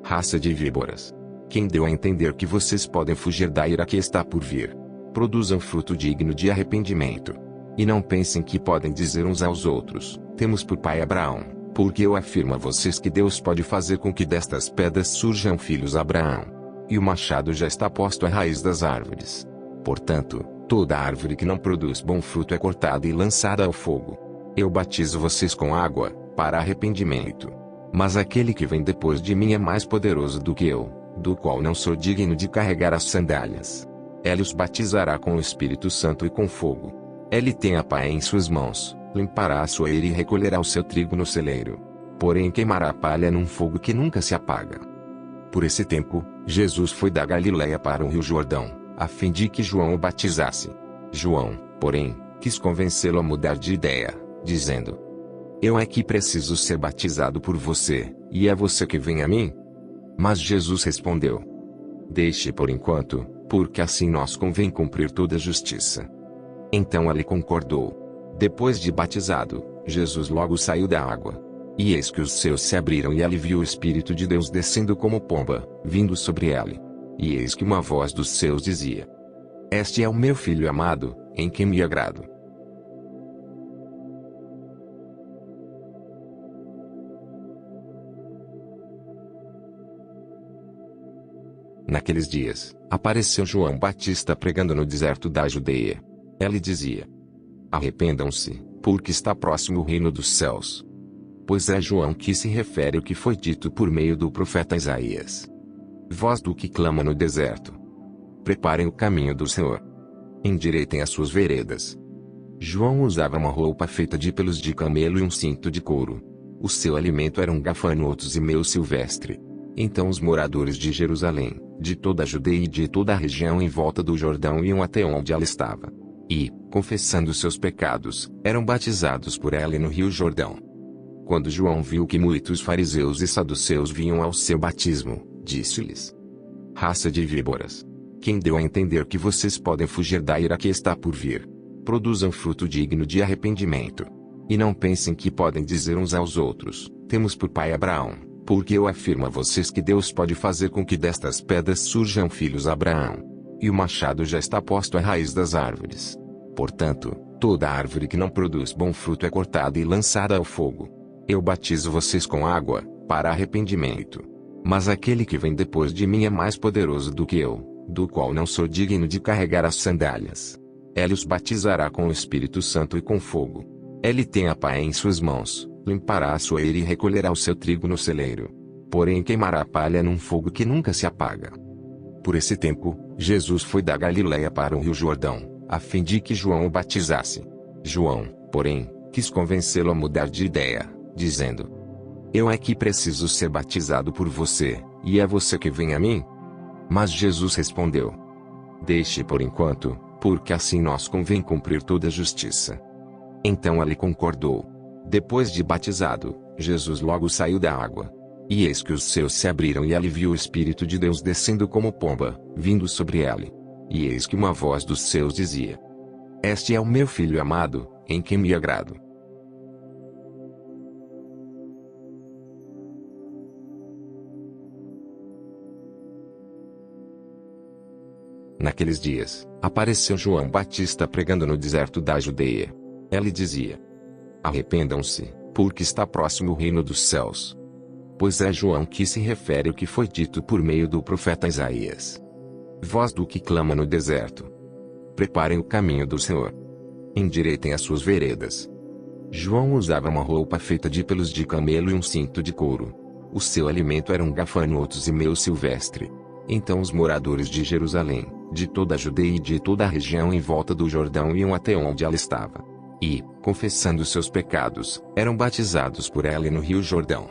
S2: Raça de víboras! Quem deu a entender que vocês podem fugir da ira que está por vir? Produzam fruto digno de arrependimento. E não pensem que podem dizer uns aos outros: temos por pai Abraão, porque eu afirmo a vocês que Deus pode fazer com que destas pedras surjam filhos a Abraão. E o machado já está posto à raiz das árvores. Portanto, toda árvore que não produz bom fruto é cortada e lançada ao fogo. Eu batizo vocês com água, para arrependimento. Mas aquele que vem depois de mim é mais poderoso do que eu, do qual não sou digno de carregar as sandálias. Ele os batizará com o Espírito Santo e com fogo. Ele tem a pá em suas mãos, limpará a sua eira e recolherá o seu trigo no celeiro. Porém queimará a palha num fogo que nunca se apaga. Por esse tempo, Jesus foi da Galiléia para o rio Jordão, a fim de que João o batizasse. João, porém, quis convencê-lo a mudar de ideia, dizendo: Eu é que preciso ser batizado por você, e é você que vem a mim? Mas Jesus respondeu: Deixe por enquanto, porque assim nós convém cumprir toda a justiça. Então ele concordou. Depois de batizado, Jesus logo saiu da água. E eis que os céus se abriram e ele viu o Espírito de Deus descendo como pomba, vindo sobre ele. E eis que uma voz dos céus dizia: Este é o meu filho amado, em quem me agrado. Naqueles dias, apareceu João Batista pregando no deserto da Judeia. Ele dizia: Arrependam-se, porque está próximo o reino dos céus. Pois é João que se refere ao que foi dito por meio do profeta Isaías. Voz do que clama no deserto: Preparem o caminho do Senhor. Endireitem as suas veredas. João usava uma roupa feita de pelos de camelo e um cinto de couro. O seu alimento eram gafanhotos e mel silvestre. Então os moradores de Jerusalém, de toda a Judeia e de toda a região em volta do Jordão iam até onde ela estava. E, confessando seus pecados, eram batizados por ela no rio Jordão. Quando João viu que muitos fariseus e saduceus vinham ao seu batismo, disse-lhes: Raça de víboras! Quem deu a entender que vocês podem fugir da ira que está por vir? Produzam fruto digno de arrependimento. E não pensem que podem dizer uns aos outros: temos por pai Abraão, porque eu afirmo a vocês que Deus pode fazer com que destas pedras surjam filhos a Abraão. E o machado já está posto à raiz das árvores. Portanto, toda árvore que não produz bom fruto é cortada e lançada ao fogo. Eu batizo vocês com água, para arrependimento. Mas aquele que vem depois de mim é mais poderoso do que eu, do qual não sou digno de carregar as sandálias. Ele os batizará com o Espírito Santo e com fogo. Ele tem a pá em suas mãos, limpará a sua eira e recolherá o seu trigo no celeiro. Porém queimará a palha num fogo que nunca se apaga. Por esse tempo, Jesus foi da Galiléia para o rio Jordão, a fim de que João o batizasse. João, porém, quis convencê-lo a mudar de ideia, dizendo: Eu é que preciso ser batizado por você, e é você que vem a mim? Mas Jesus respondeu: Deixe por enquanto, porque assim nós convém cumprir toda a justiça. Então ele concordou. Depois de batizado, Jesus logo saiu da água. E eis que os céus se abriram e ele viu o Espírito de Deus descendo como pomba, vindo sobre ele. E eis que uma voz dos céus dizia: Este é o meu filho amado, em quem me agrado. Naqueles dias, apareceu João Batista pregando no deserto da Judeia. Ele dizia: Arrependam-se, porque está próximo o reino dos céus. Pois é João que se refere ao que foi dito por meio do profeta Isaías. Voz do que clama no deserto: Preparem o caminho do Senhor. Endireitem as suas veredas. João usava uma roupa feita de pelos de camelo e um cinto de couro. O seu alimento eram gafanhotos e mel silvestre. Então os moradores de Jerusalém, de toda a Judeia e de toda a região em volta do Jordão iam até onde ela estava. E, confessando seus pecados, eram batizados por ela no rio Jordão.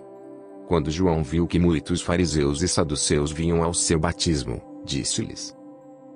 S2: Quando João viu que muitos fariseus e saduceus vinham ao seu batismo, disse-lhes: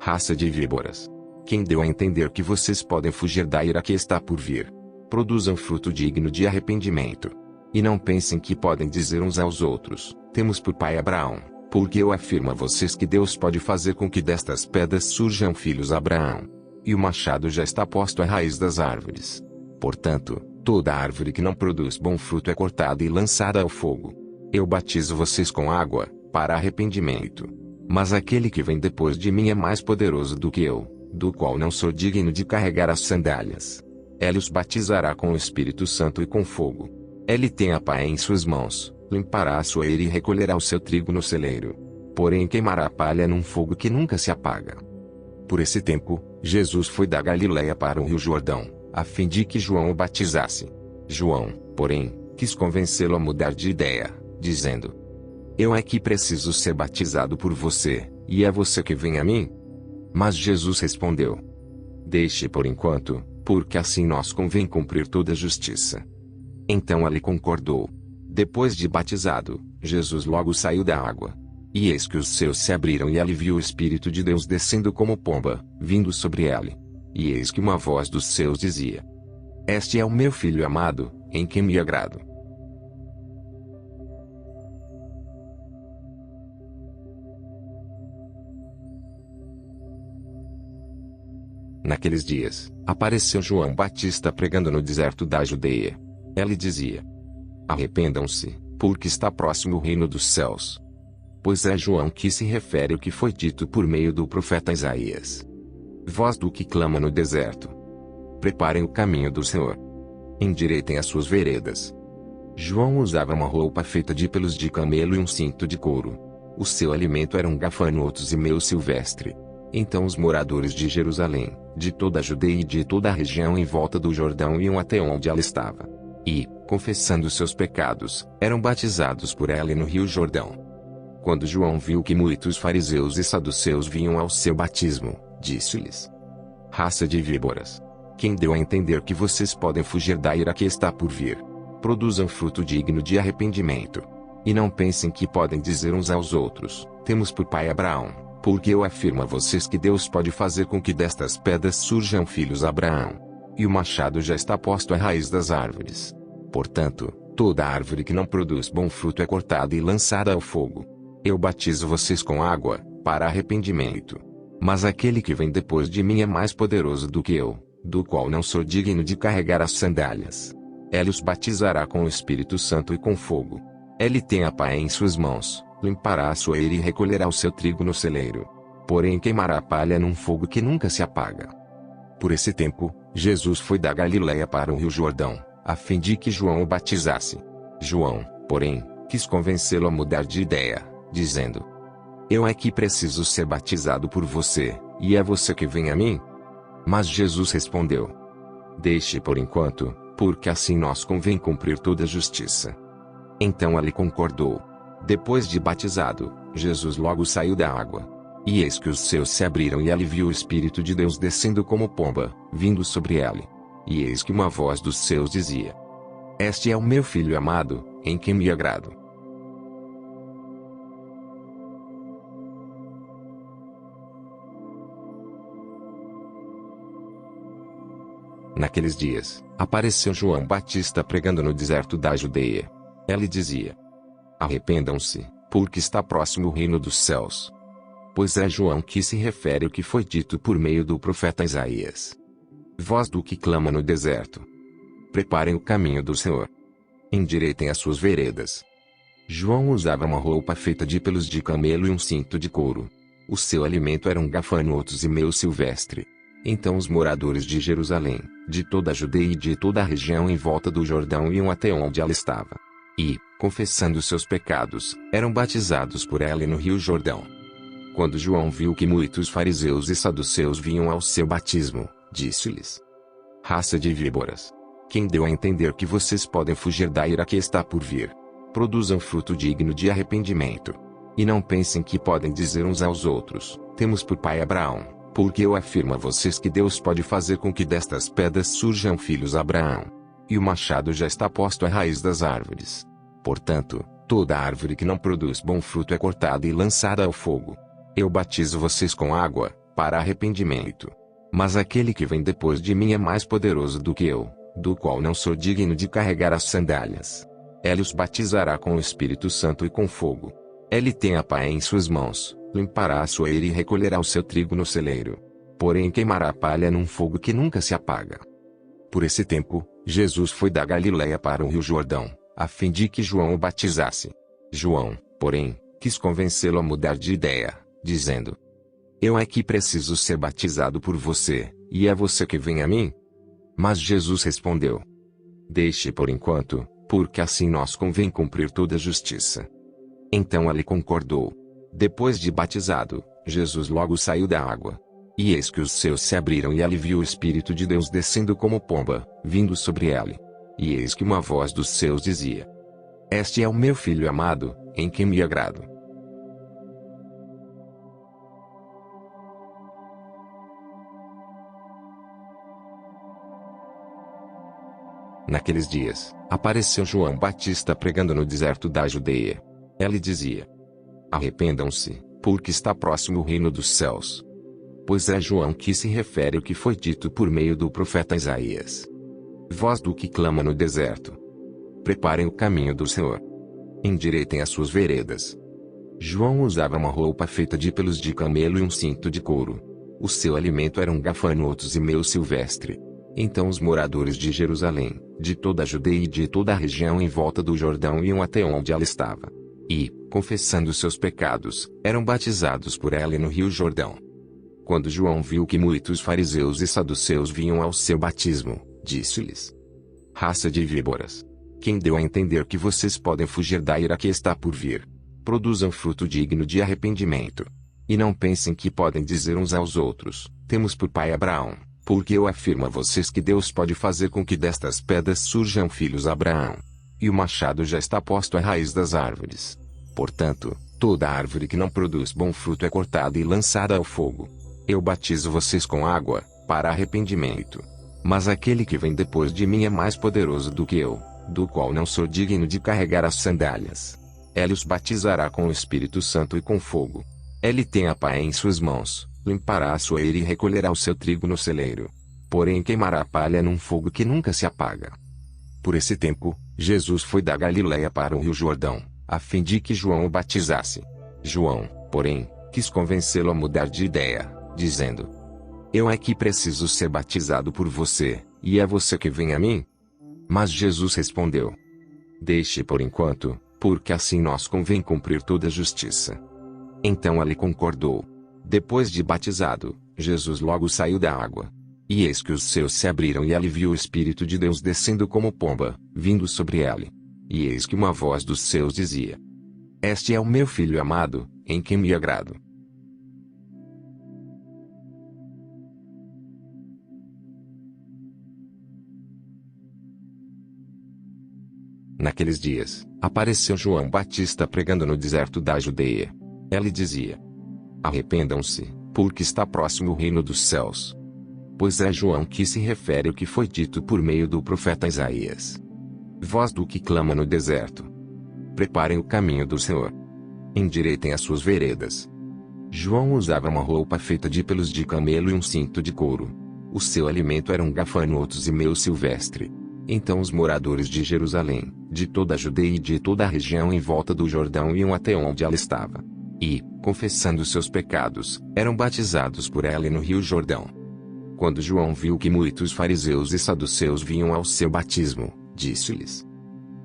S2: Raça de víboras! Quem deu a entender que vocês podem fugir da ira que está por vir? Produzam fruto digno de arrependimento. E não pensem que podem dizer uns aos outros: temos por pai Abraão, porque eu afirmo a vocês que Deus pode fazer com que destas pedras surjam filhos a Abraão. E o machado já está posto à raiz das árvores. Portanto, toda árvore que não produz bom fruto é cortada e lançada ao fogo. Eu batizo vocês com água, para arrependimento. Mas aquele que vem depois de mim é mais poderoso do que eu, do qual não sou digno de carregar as sandálias. Ele os batizará com o Espírito Santo e com fogo. Ele tem a pá em suas mãos, limpará a sua eira e recolherá o seu trigo no celeiro. Porém queimará a palha num fogo que nunca se apaga. Por esse tempo, Jesus foi da Galiléia para o Rio Jordão, a fim de que João o batizasse. João, porém, quis convencê-lo a mudar de ideia, dizendo: Eu é que preciso ser batizado por você, e é você que vem a mim? Mas Jesus respondeu: Deixe por enquanto, porque assim nos convém cumprir toda a justiça. Então ele concordou. Depois de batizado, Jesus logo saiu da água. E eis que os céus se abriram e ele viu o Espírito de Deus descendo como pomba, vindo sobre ele. E eis que uma voz dos céus dizia: Este é o meu filho amado, em quem me agrado. Naqueles dias, apareceu João Batista pregando no deserto da Judeia. Ele dizia: Arrependam-se, porque está próximo o reino dos céus. Pois é João que se refere ao que foi dito por meio do profeta Isaías. Voz do que clama no deserto: Preparem o caminho do Senhor. Endireitem as suas veredas. João usava uma roupa feita de pelos de camelo e um cinto de couro. O seu alimento eram gafanhotos e mel silvestre. Então os moradores de Jerusalém, de toda a Judeia e de toda a região em volta do Jordão iam até onde ela estava. E, confessando seus pecados, eram batizados por ela no Rio Jordão. Quando João viu que muitos fariseus e saduceus vinham ao seu batismo, disse-lhes: Raça de víboras! Quem deu a entender que vocês podem fugir da ira que está por vir? Produzam fruto digno de arrependimento. E não pensem que podem dizer uns aos outros: temos por pai Abraão, porque eu afirmo a vocês que Deus pode fazer com que destas pedras surjam filhos a Abraão. E o machado já está posto à raiz das árvores. Portanto, toda árvore que não produz bom fruto é cortada e lançada ao fogo. Eu batizo vocês com água, para arrependimento. Mas aquele que vem depois de mim é mais poderoso do que eu, do qual não sou digno de carregar as sandálias. Ele os batizará com o Espírito Santo e com fogo. Ele tem a pá em suas mãos, limpará a sua eira e recolherá o seu trigo no celeiro. Porém queimará a palha num fogo que nunca se apaga. Por esse tempo, Jesus foi da Galiléia para o Rio Jordão, a fim de que João o batizasse. João, porém, quis convencê-lo a mudar de ideia, dizendo: Eu é que preciso ser batizado por você, e é você que vem a mim? Mas Jesus respondeu: Deixe por enquanto, porque assim nos convém cumprir toda a justiça. Então ele concordou. Depois de batizado, Jesus logo saiu da água. E eis que os céus se abriram e ele viu o Espírito de Deus descendo como pomba, vindo sobre ele. E eis que uma voz dos céus dizia: Este é o meu filho amado, em quem me agrado. Naqueles dias, apareceu João Batista pregando no deserto da Judeia. Ele dizia: Arrependam-se, porque está próximo o reino dos céus. Pois é João que se refere ao que foi dito por meio do profeta Isaías. Voz do que clama no deserto: Preparem o caminho do Senhor. Endireitem as suas veredas. João usava uma roupa feita de pelos de camelo e um cinto de couro. O seu alimento eram gafanhotos e mel silvestre. Então os moradores de Jerusalém, de toda a Judeia e de toda a região em volta do Jordão iam até onde ela estava. E, confessando seus pecados, eram batizados por ela no Rio Jordão. Quando João viu que muitos fariseus e saduceus vinham ao seu batismo, disse-lhes: Raça de víboras! Quem deu a entender que vocês podem fugir da ira que está por vir? Produzam fruto digno de arrependimento. E não pensem que podem dizer uns aos outros: temos por pai Abraão. Porque eu afirmo a vocês que Deus pode fazer com que destas pedras surjam filhos a Abraão. E o machado já está posto à raiz das árvores. Portanto, toda árvore que não produz bom fruto é cortada e lançada ao fogo. Eu batizo vocês com água, para arrependimento. Mas aquele que vem depois de mim é mais poderoso do que eu, do qual não sou digno de carregar as sandálias. Ele os batizará com o Espírito Santo e com fogo. Ele tem a pá em suas mãos, limpará a sua eira e recolherá o seu trigo no celeiro. Porém queimará a palha num fogo que nunca se apaga. Por esse tempo, Jesus foi da Galiléia para o Rio Jordão, a fim de que João o batizasse. João, porém, quis convencê-lo a mudar de ideia, dizendo: Eu é que preciso ser batizado por você, e é você que vem a mim? Mas Jesus respondeu: Deixe por enquanto, porque assim nós convém cumprir toda a justiça. Então ele concordou. Depois de batizado, Jesus logo saiu da água. E eis que os céus se abriram e ele viu o Espírito de Deus descendo como pomba, vindo sobre ele. E eis que uma voz dos céus dizia: Este é o meu filho amado, em quem me agrado. Naqueles dias, apareceu João Batista pregando no deserto da Judeia. Ele dizia: Arrependam-se, porque está próximo o reino dos céus. Pois é João que se refere ao que foi dito por meio do profeta Isaías. Voz do que clama no deserto: Preparem o caminho do Senhor. Endireitem as suas veredas. João usava uma roupa feita de pelos de camelo e um cinto de couro. O seu alimento eram gafanhotos e mel silvestre. Então os moradores de Jerusalém, de toda a Judeia e de toda a região em volta do Jordão iam até onde ela estava. E, confessando seus pecados, eram batizados por ela no Rio Jordão. Quando João viu que muitos fariseus e saduceus vinham ao seu batismo, disse-lhes: Raça de víboras! Quem deu a entender que vocês podem fugir da ira que está por vir? Produzam fruto digno de arrependimento. E não pensem que podem dizer uns aos outros: Temos por pai Abraão. Porque eu afirmo a vocês que Deus pode fazer com que destas pedras surjam filhos a Abraão. E o machado já está posto à raiz das árvores. Portanto, toda árvore que não produz bom fruto é cortada e lançada ao fogo. Eu batizo vocês com água, para arrependimento. Mas aquele que vem depois de mim é mais poderoso do que eu, do qual não sou digno de carregar as sandálias. Ele os batizará com o Espírito Santo e com fogo. Ele tem a pá em suas mãos, limpará a sua eira e recolherá o seu trigo no celeiro. Porém queimará a palha num fogo que nunca se apaga. Por esse tempo, Jesus foi da Galiléia para o Rio Jordão, a fim de que João o batizasse. João, porém, quis convencê-lo a mudar de ideia, dizendo: Eu é que preciso ser batizado por você, e é você que vem a mim? Mas Jesus respondeu: Deixe por enquanto, porque assim nós convém cumprir toda a justiça. Então ele concordou. Depois de batizado, Jesus logo saiu da água. E eis que os céus se abriram e ele viu o Espírito de Deus descendo como pomba, vindo sobre ele. E eis que uma voz dos céus dizia: Este é o meu filho amado, em quem me agrado. Naqueles dias, apareceu João Batista pregando no deserto da Judeia. Ele dizia: Arrependam-se, porque está próximo o reino dos céus. Pois é João que se refere ao que foi dito por meio do profeta Isaías. Voz do que clama no deserto: Preparem o caminho do Senhor. Endireitem as suas veredas. João usava uma roupa feita de pelos de camelo e um cinto de couro. O seu alimento eram gafanhotos e mel silvestre. Então os moradores de Jerusalém, de toda a Judeia e de toda a região em volta do Jordão iam até onde ela estava. E, confessando seus pecados, eram batizados por ela no Rio Jordão. Quando João viu que muitos fariseus e saduceus vinham ao seu batismo, disse-lhes: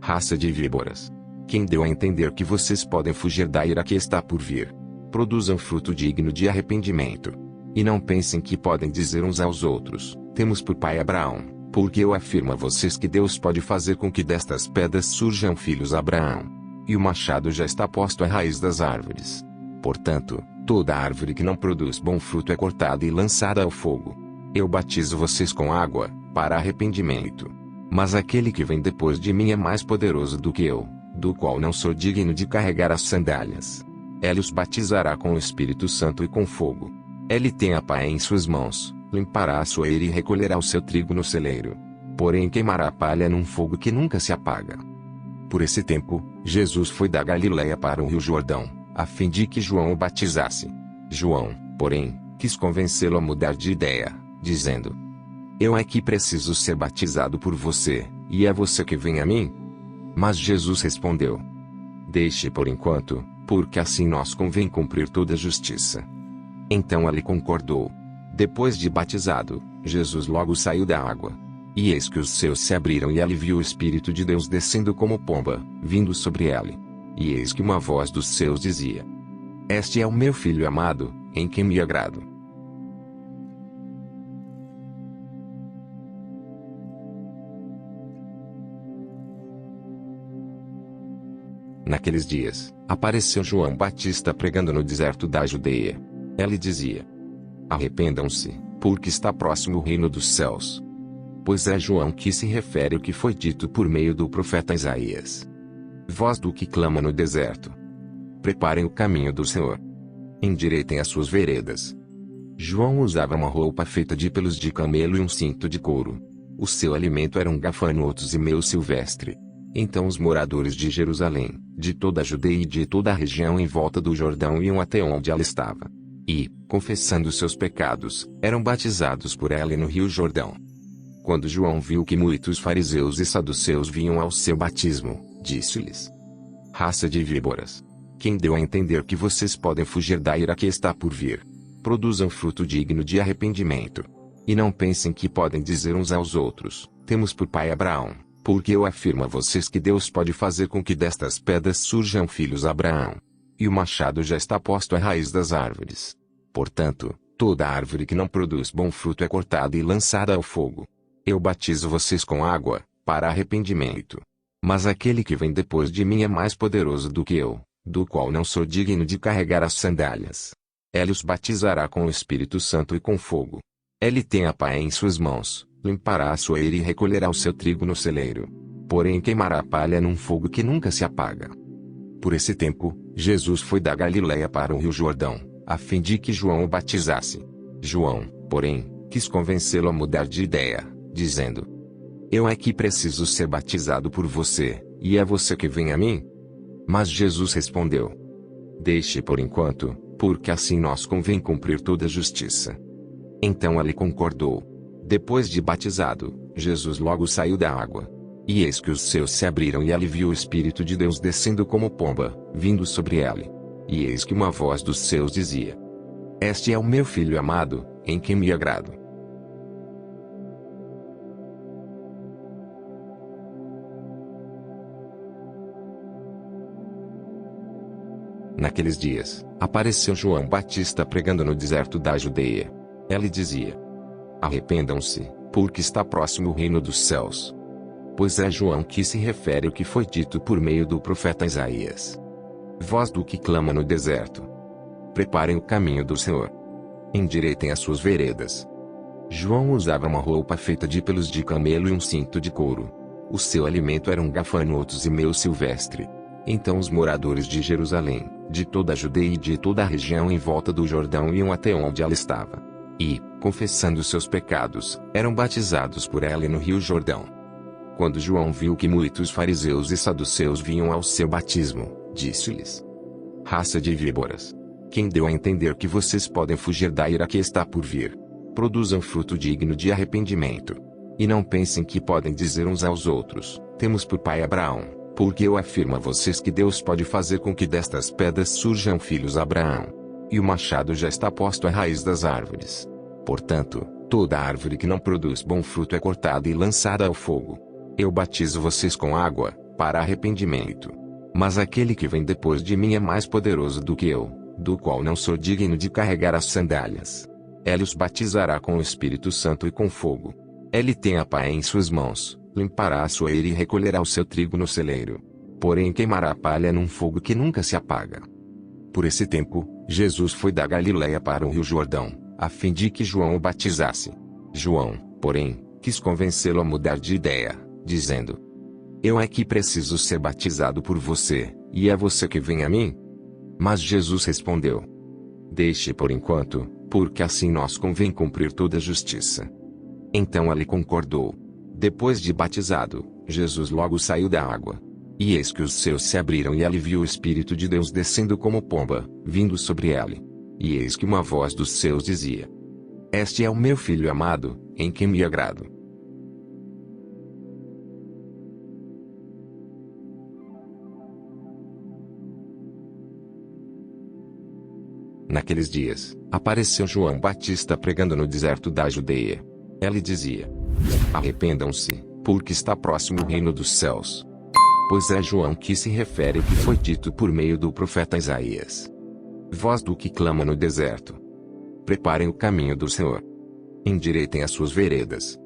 S2: Raça de víboras! Quem deu a entender que vocês podem fugir da ira que está por vir? Produzam fruto digno de arrependimento. E não pensem que podem dizer uns aos outros: Temos por pai Abraão, porque eu afirmo a vocês que Deus pode fazer com que destas pedras surjam filhos a Abraão. E o machado já está posto à raiz das árvores. Portanto, toda árvore que não produz bom fruto é cortada e lançada ao fogo. Eu batizo vocês com água, para arrependimento. Mas aquele que vem depois de mim é mais poderoso do que eu, do qual não sou digno de carregar as sandálias. Ele os batizará com o Espírito Santo e com fogo. Ele tem a pá em suas mãos, limpará a sua eira e recolherá o seu trigo no celeiro. Porém queimará a palha num fogo que nunca se apaga. Por esse tempo, Jesus foi da Galiléia para o Rio Jordão, a fim de que João o batizasse. João, porém, quis convencê-lo a mudar de ideia, dizendo: Eu é que preciso ser batizado por você, e é você que vem a mim? Mas Jesus respondeu: Deixe por enquanto, porque assim nós convém cumprir toda a justiça. Então ele concordou. Depois de batizado, Jesus logo saiu da água. E eis que os céus se abriram e ele viu o Espírito de Deus descendo como pomba, vindo sobre ele. E eis que uma voz dos céus dizia: Este é o meu filho amado, em quem me agrado. Naqueles dias, apareceu João Batista pregando no deserto da Judeia. Ele dizia: Arrependam-se, porque está próximo o reino dos céus. Pois é João que se refere ao que foi dito por meio do profeta Isaías. Voz do que clama no deserto: Preparem o caminho do Senhor. Endireitem as suas veredas. João usava uma roupa feita de pelos de camelo e um cinto de couro. O seu alimento eram gafanhotos e mel silvestre. Então os moradores de Jerusalém, de toda a Judeia e de toda a região em volta do Jordão iam até onde ela estava. E, confessando seus pecados, eram batizados por ela no Rio Jordão. Quando João viu que muitos fariseus e saduceus vinham ao seu batismo, disse-lhes: Raça de víboras! Quem deu a entender que vocês podem fugir da ira que está por vir? Produzam fruto digno de arrependimento. E não pensem que podem dizer uns aos outros: Temos por pai Abraão. Porque eu afirmo a vocês que Deus pode fazer com que destas pedras surjam filhos a Abraão. E o machado já está posto à raiz das árvores. Portanto, toda árvore que não produz bom fruto é cortada e lançada ao fogo. Eu batizo vocês com água, para arrependimento. Mas aquele que vem depois de mim é mais poderoso do que eu, do qual não sou digno de carregar as sandálias. Ele os batizará com o Espírito Santo e com fogo. Ele tem a pá em suas mãos. Limpará a sua eira e recolherá o seu trigo no celeiro. Porém queimará a palha num fogo que nunca se apaga. Por esse tempo, Jesus foi da Galiléia para o Rio Jordão, a fim de que João o batizasse. João, porém, quis convencê-lo a mudar de ideia, dizendo: Eu é que preciso ser batizado por você, e é você que vem a mim? Mas Jesus respondeu: Deixe por enquanto, porque assim nós convém cumprir toda a justiça. Então ele concordou. Depois de batizado, Jesus logo saiu da água. E eis que os céus se abriram e ele viu o Espírito de Deus descendo como pomba, vindo sobre ele. E eis que uma voz dos céus dizia: Este é o meu filho amado, em quem me agrado. Naqueles dias, apareceu João Batista pregando no deserto da Judeia. Ele dizia: Arrependam-se, porque está próximo o reino dos céus. Pois é João que se refere ao que foi dito por meio do profeta Isaías. Voz do que clama no deserto: Preparem o caminho do Senhor. Endireitem as suas veredas. João usava uma roupa feita de pelos de camelo e um cinto de couro. O seu alimento eram gafanhotos e mel silvestre. Então os moradores de Jerusalém, de toda a Judeia e de toda a região em volta do Jordão iam até onde ela estava. E, confessando seus pecados, eram batizados por ela no Rio Jordão. Quando João viu que muitos fariseus e saduceus vinham ao seu batismo, disse-lhes: Raça de víboras! Quem deu a entender que vocês podem fugir da ira que está por vir? Produzam fruto digno de arrependimento. E não pensem que podem dizer uns aos outros: Temos por pai Abraão. Porque eu afirmo a vocês que Deus pode fazer com que destas pedras surjam filhos a Abraão. E o machado já está posto à raiz das árvores. Portanto, toda árvore que não produz bom fruto é cortada e lançada ao fogo. Eu batizo vocês com água, para arrependimento. Mas aquele que vem depois de mim é mais poderoso do que eu, do qual não sou digno de carregar as sandálias. Ele os batizará com o Espírito Santo e com fogo. Ele tem a pá em suas mãos, limpará a sua eira e recolherá o seu trigo no celeiro. Porém queimará a palha num fogo que nunca se apaga. Por esse tempo, Jesus foi da Galiléia para o Rio Jordão, a fim de que João o batizasse. João, porém, quis convencê-lo a mudar de ideia, dizendo: Eu é que preciso ser batizado por você, e é você que vem a mim? Mas Jesus respondeu: Deixe por enquanto, porque assim nós convém cumprir toda a justiça. Então ele concordou. Depois de batizado, Jesus logo saiu da água. E eis que os céus se abriram e ela viu o Espírito de Deus descendo como pomba, vindo sobre ela. E eis que uma voz dos céus dizia: Este é o meu filho amado, em quem me agrado. Naqueles dias, apareceu João Batista pregando no deserto da Judeia. Ele dizia: Arrependam-se, porque está próximo o reino dos céus. Pois é João que se refere ao que foi dito por meio do profeta Isaías. Voz do que clama no deserto: Preparem o caminho do Senhor. Endireitem as suas veredas.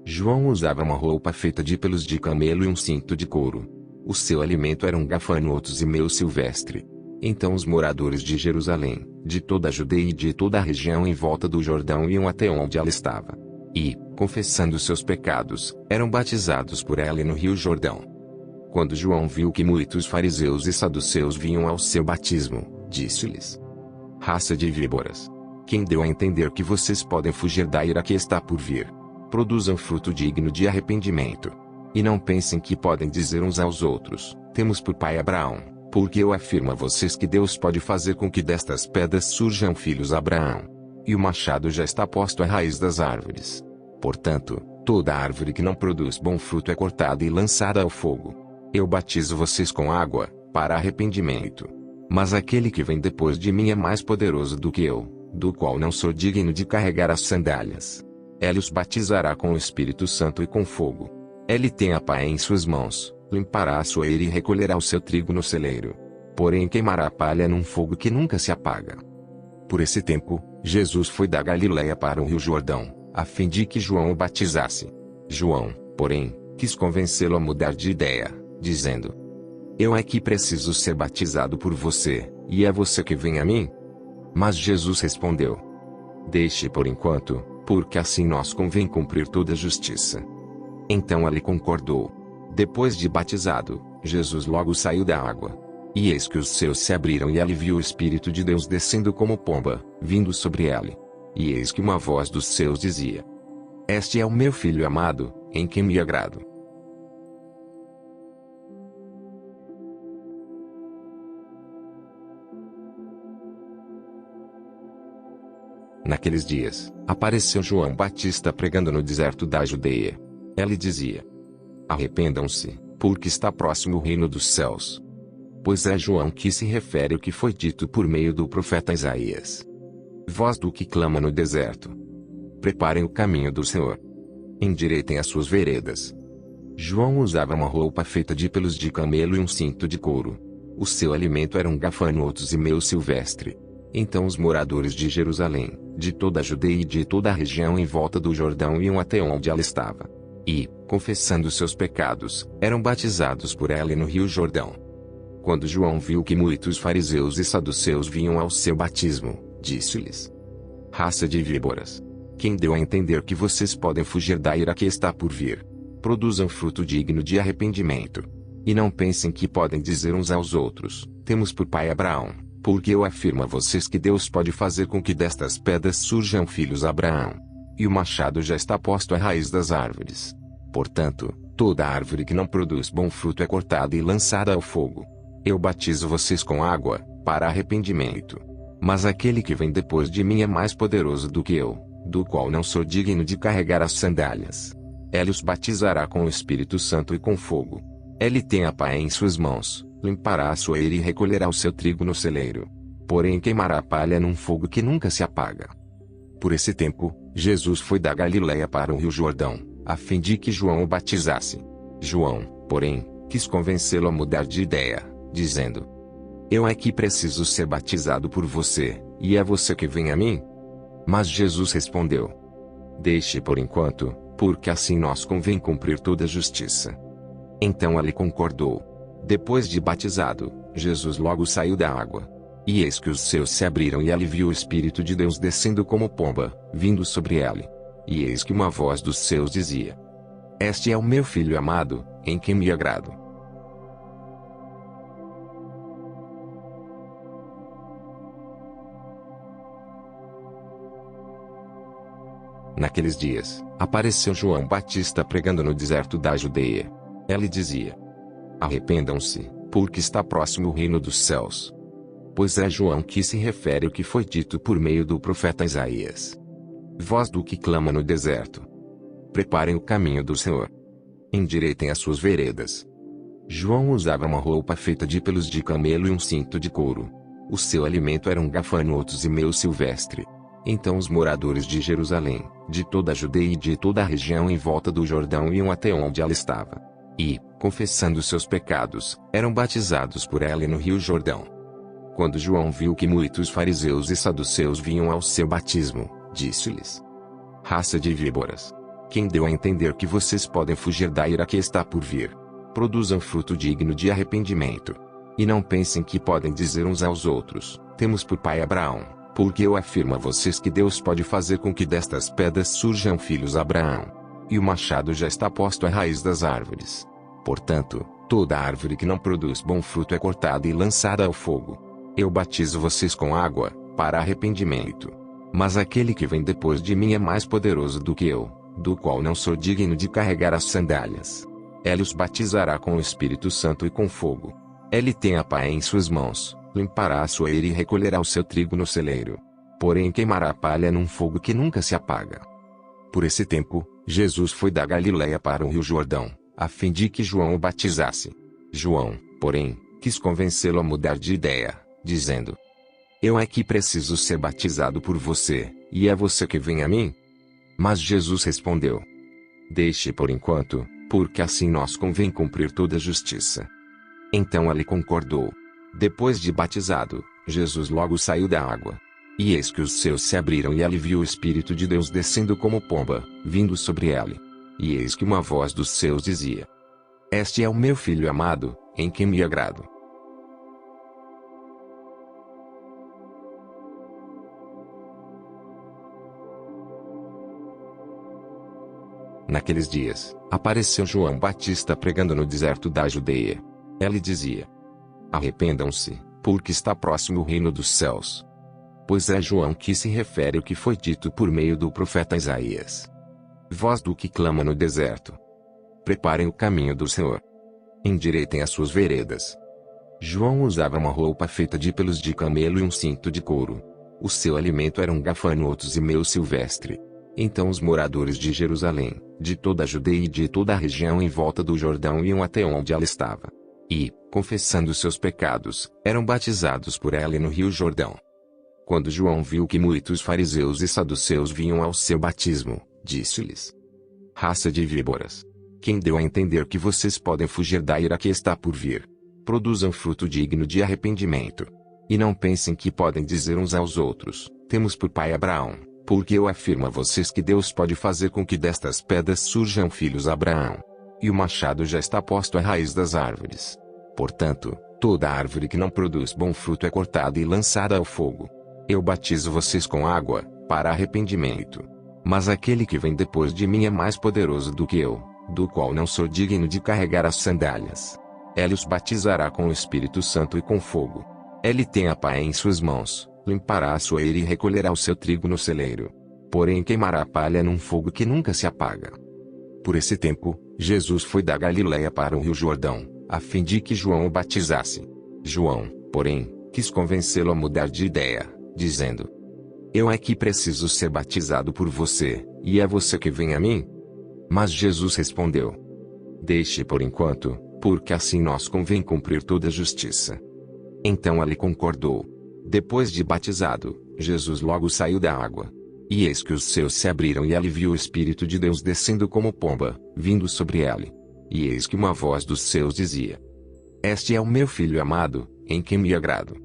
S2: João usava uma roupa feita de pelos de camelo e um cinto de couro. O seu alimento eram gafanhotos e mel silvestre. Então os moradores de Jerusalém, de toda a Judeia e de toda a região em volta do Jordão iam até onde ela estava. E, confessando seus pecados, eram batizados por ela no rio Jordão. Quando João viu que muitos fariseus e saduceus vinham ao seu batismo, disse-lhes: Raça de víboras! Quem deu a entender que vocês podem fugir da ira que está por vir? Produzam fruto digno de arrependimento. E não pensem que podem dizer uns aos outros: Temos por pai Abraão. Porque eu afirmo a vocês que Deus pode fazer com que destas pedras surjam filhos a Abraão. E o machado já está posto à raiz das árvores. Portanto, toda árvore que não produz bom fruto é cortada e lançada ao fogo. Eu batizo vocês com água, para arrependimento. Mas aquele que vem depois de mim é mais poderoso do que eu, do qual não sou digno de carregar as sandálias. Ele os batizará com o Espírito Santo e com fogo. Ele tem a pá em suas mãos. Limpará a sua eira e recolherá o seu trigo no celeiro. Porém queimará a palha num fogo que nunca se apaga. Por esse tempo, Jesus foi da Galiléia para o rio Jordão, a fim de que João o batizasse. João, porém, quis convencê-lo a mudar de ideia, dizendo: Eu é que preciso ser batizado por você, e é você que vem a mim? Mas Jesus respondeu: Deixe por enquanto, porque assim nos convém cumprir toda a justiça. Então ele concordou. Depois de batizado, Jesus logo saiu da água. E eis que os céus se abriram e ele viu o Espírito de Deus descendo como pomba, vindo sobre ele. E eis que uma voz dos céus dizia: Este é o meu filho amado, em quem me agrado. Naqueles dias, apareceu João Batista pregando no deserto da Judeia. Ele dizia: Arrependam-se, porque está próximo o reino dos céus. Pois é João que se refere ao que foi dito por meio do profeta Isaías. Voz do que clama no deserto: Preparem o caminho do Senhor. Endireitem as suas veredas. João usava uma roupa feita de pelos de camelo e um cinto de couro. O seu alimento eram gafanhotos e mel silvestre. Então os moradores de Jerusalém, de toda a Judeia e de toda a região em volta do Jordão iam até onde ela estava. E, confessando seus pecados, eram batizados por ela no rio Jordão. Quando João viu que muitos fariseus e saduceus vinham ao seu batismo, disse-lhes: Raça de víboras! Quem deu a entender que vocês podem fugir da ira que está por vir? Produzam fruto digno de arrependimento. E não pensem que podem dizer uns aos outros: Temos por pai Abraão. Porque eu afirmo a vocês que Deus pode fazer com que destas pedras surjam filhos a Abraão. E o machado já está posto à raiz das árvores. Portanto, toda árvore que não produz bom fruto é cortada e lançada ao fogo. Eu batizo vocês com água, para arrependimento. Mas aquele que vem depois de mim é mais poderoso do que eu, do qual não sou digno de carregar as sandálias. Ele os batizará com o Espírito Santo e com fogo. Ele tem a pá em suas mãos, limpará a sua eira e recolherá o seu trigo no celeiro. Porém queimará a palha num fogo que nunca se apaga. Por esse tempo, Jesus foi da Galiléia para o rio Jordão, a fim de que João o batizasse. João, porém, quis convencê-lo a mudar de ideia, dizendo: Eu é que preciso ser batizado por você, e é você que vem a mim? Mas Jesus respondeu: Deixe por enquanto, porque assim nos convém cumprir toda a justiça. Então ele concordou. Depois de batizado, Jesus logo saiu da água. E eis que os céus se abriram e ele viu o Espírito de Deus descendo como pomba, vindo sobre ele. E eis que uma voz dos céus dizia: Este é o meu filho amado, em quem me agrado. Naqueles dias, apareceu João Batista pregando no deserto da Judeia. Ele dizia: Arrependam-se, porque está próximo o reino dos céus. Pois é João que se refere ao que foi dito por meio do profeta Isaías. Voz do que clama no deserto: preparem o caminho do Senhor, endireitem as suas veredas. João usava uma roupa feita de pelos de camelo e um cinto de couro. O seu alimento eram gafanhotos e mel silvestre. Então os moradores de Jerusalém, de toda a Judeia e de toda a região em volta do Jordão iam até onde ela estava. E, confessando seus pecados, eram batizados por ela no rio Jordão. Quando João viu que muitos fariseus e saduceus vinham ao seu batismo, disse-lhes: raça de víboras, quem deu a entender que vocês podem fugir da ira que está por vir? Produzam fruto digno de arrependimento. E não pensem que podem dizer uns aos outros: temos por pai Abraão, porque eu afirmo a vocês que Deus pode fazer com que destas pedras surjam filhos a Abraão. E o machado já está posto à raiz das árvores. Portanto, toda árvore que não produz bom fruto é cortada e lançada ao fogo. Eu batizo vocês com água, para arrependimento. Mas aquele que vem depois de mim é mais poderoso do que eu, do qual não sou digno de carregar as sandálias. Ele os batizará com o Espírito Santo e com fogo. Ele tem a pá em suas mãos, limpará a sua eira e recolherá o seu trigo no celeiro. Porém queimará a palha num fogo que nunca se apaga. Por esse tempo, Jesus foi da Galiléia para o rio Jordão, a fim de que João o batizasse. João, porém, quis convencê-lo a mudar de ideia, dizendo: eu é que preciso ser batizado por você, e é você que vem a mim? Mas Jesus respondeu: deixe por enquanto, porque assim nós convém cumprir toda a justiça. Então ele concordou. Depois de batizado, Jesus logo saiu da água. E eis que os céus se abriram e ele viu o Espírito de Deus descendo como pomba, vindo sobre ele. E eis que uma voz dos céus dizia: este é o meu filho amado, em quem me agrado. Naqueles dias, apareceu João Batista pregando no deserto da Judeia. Ele dizia: arrependam-se, porque está próximo o reino dos céus. Pois é João que se refere ao que foi dito por meio do profeta Isaías. Voz do que clama no deserto: preparem o caminho do Senhor, endireitem as suas veredas. João usava uma roupa feita de pelos de camelo e um cinto de couro. O seu alimento eram gafanhotos e mel silvestre. Então os moradores de Jerusalém, de toda a Judeia e de toda a região em volta do Jordão iam até onde ela estava. E, confessando seus pecados, eram batizados por ela no rio Jordão. Quando João viu que muitos fariseus e saduceus vinham ao seu batismo, disse-lhes: raça de víboras, quem deu a entender que vocês podem fugir da ira que está por vir? Produzam fruto digno de arrependimento. E não pensem que podem dizer uns aos outros: temos por pai Abraão, porque eu afirmo a vocês que Deus pode fazer com que destas pedras surjam filhos a Abraão. E o machado já está posto à raiz das árvores. Portanto, toda árvore que não produz bom fruto é cortada e lançada ao fogo. Eu batizo vocês com água, para arrependimento. Mas aquele que vem depois de mim é mais poderoso do que eu, do qual não sou digno de carregar as sandálias. Ele os batizará com o Espírito Santo e com fogo. Ele tem a pá em suas mãos, limpará a sua eira e recolherá o seu trigo no celeiro. Porém queimará a palha num fogo que nunca se apaga. Por esse tempo, Jesus foi da Galiléia para o rio Jordão, a fim de que João o batizasse. João, porém, quis convencê-lo a mudar de ideia, dizendo: eu é que preciso ser batizado por você, e é você que vem a mim? Mas Jesus respondeu: deixe por enquanto, porque assim nós convém cumprir toda a justiça. Então ele concordou. Depois de batizado, Jesus logo saiu da água. E eis que os céus se abriram e ele viu o Espírito de Deus descendo como pomba, vindo sobre ele. E eis que uma voz dos céus dizia: este é o meu filho amado, em quem me agrado.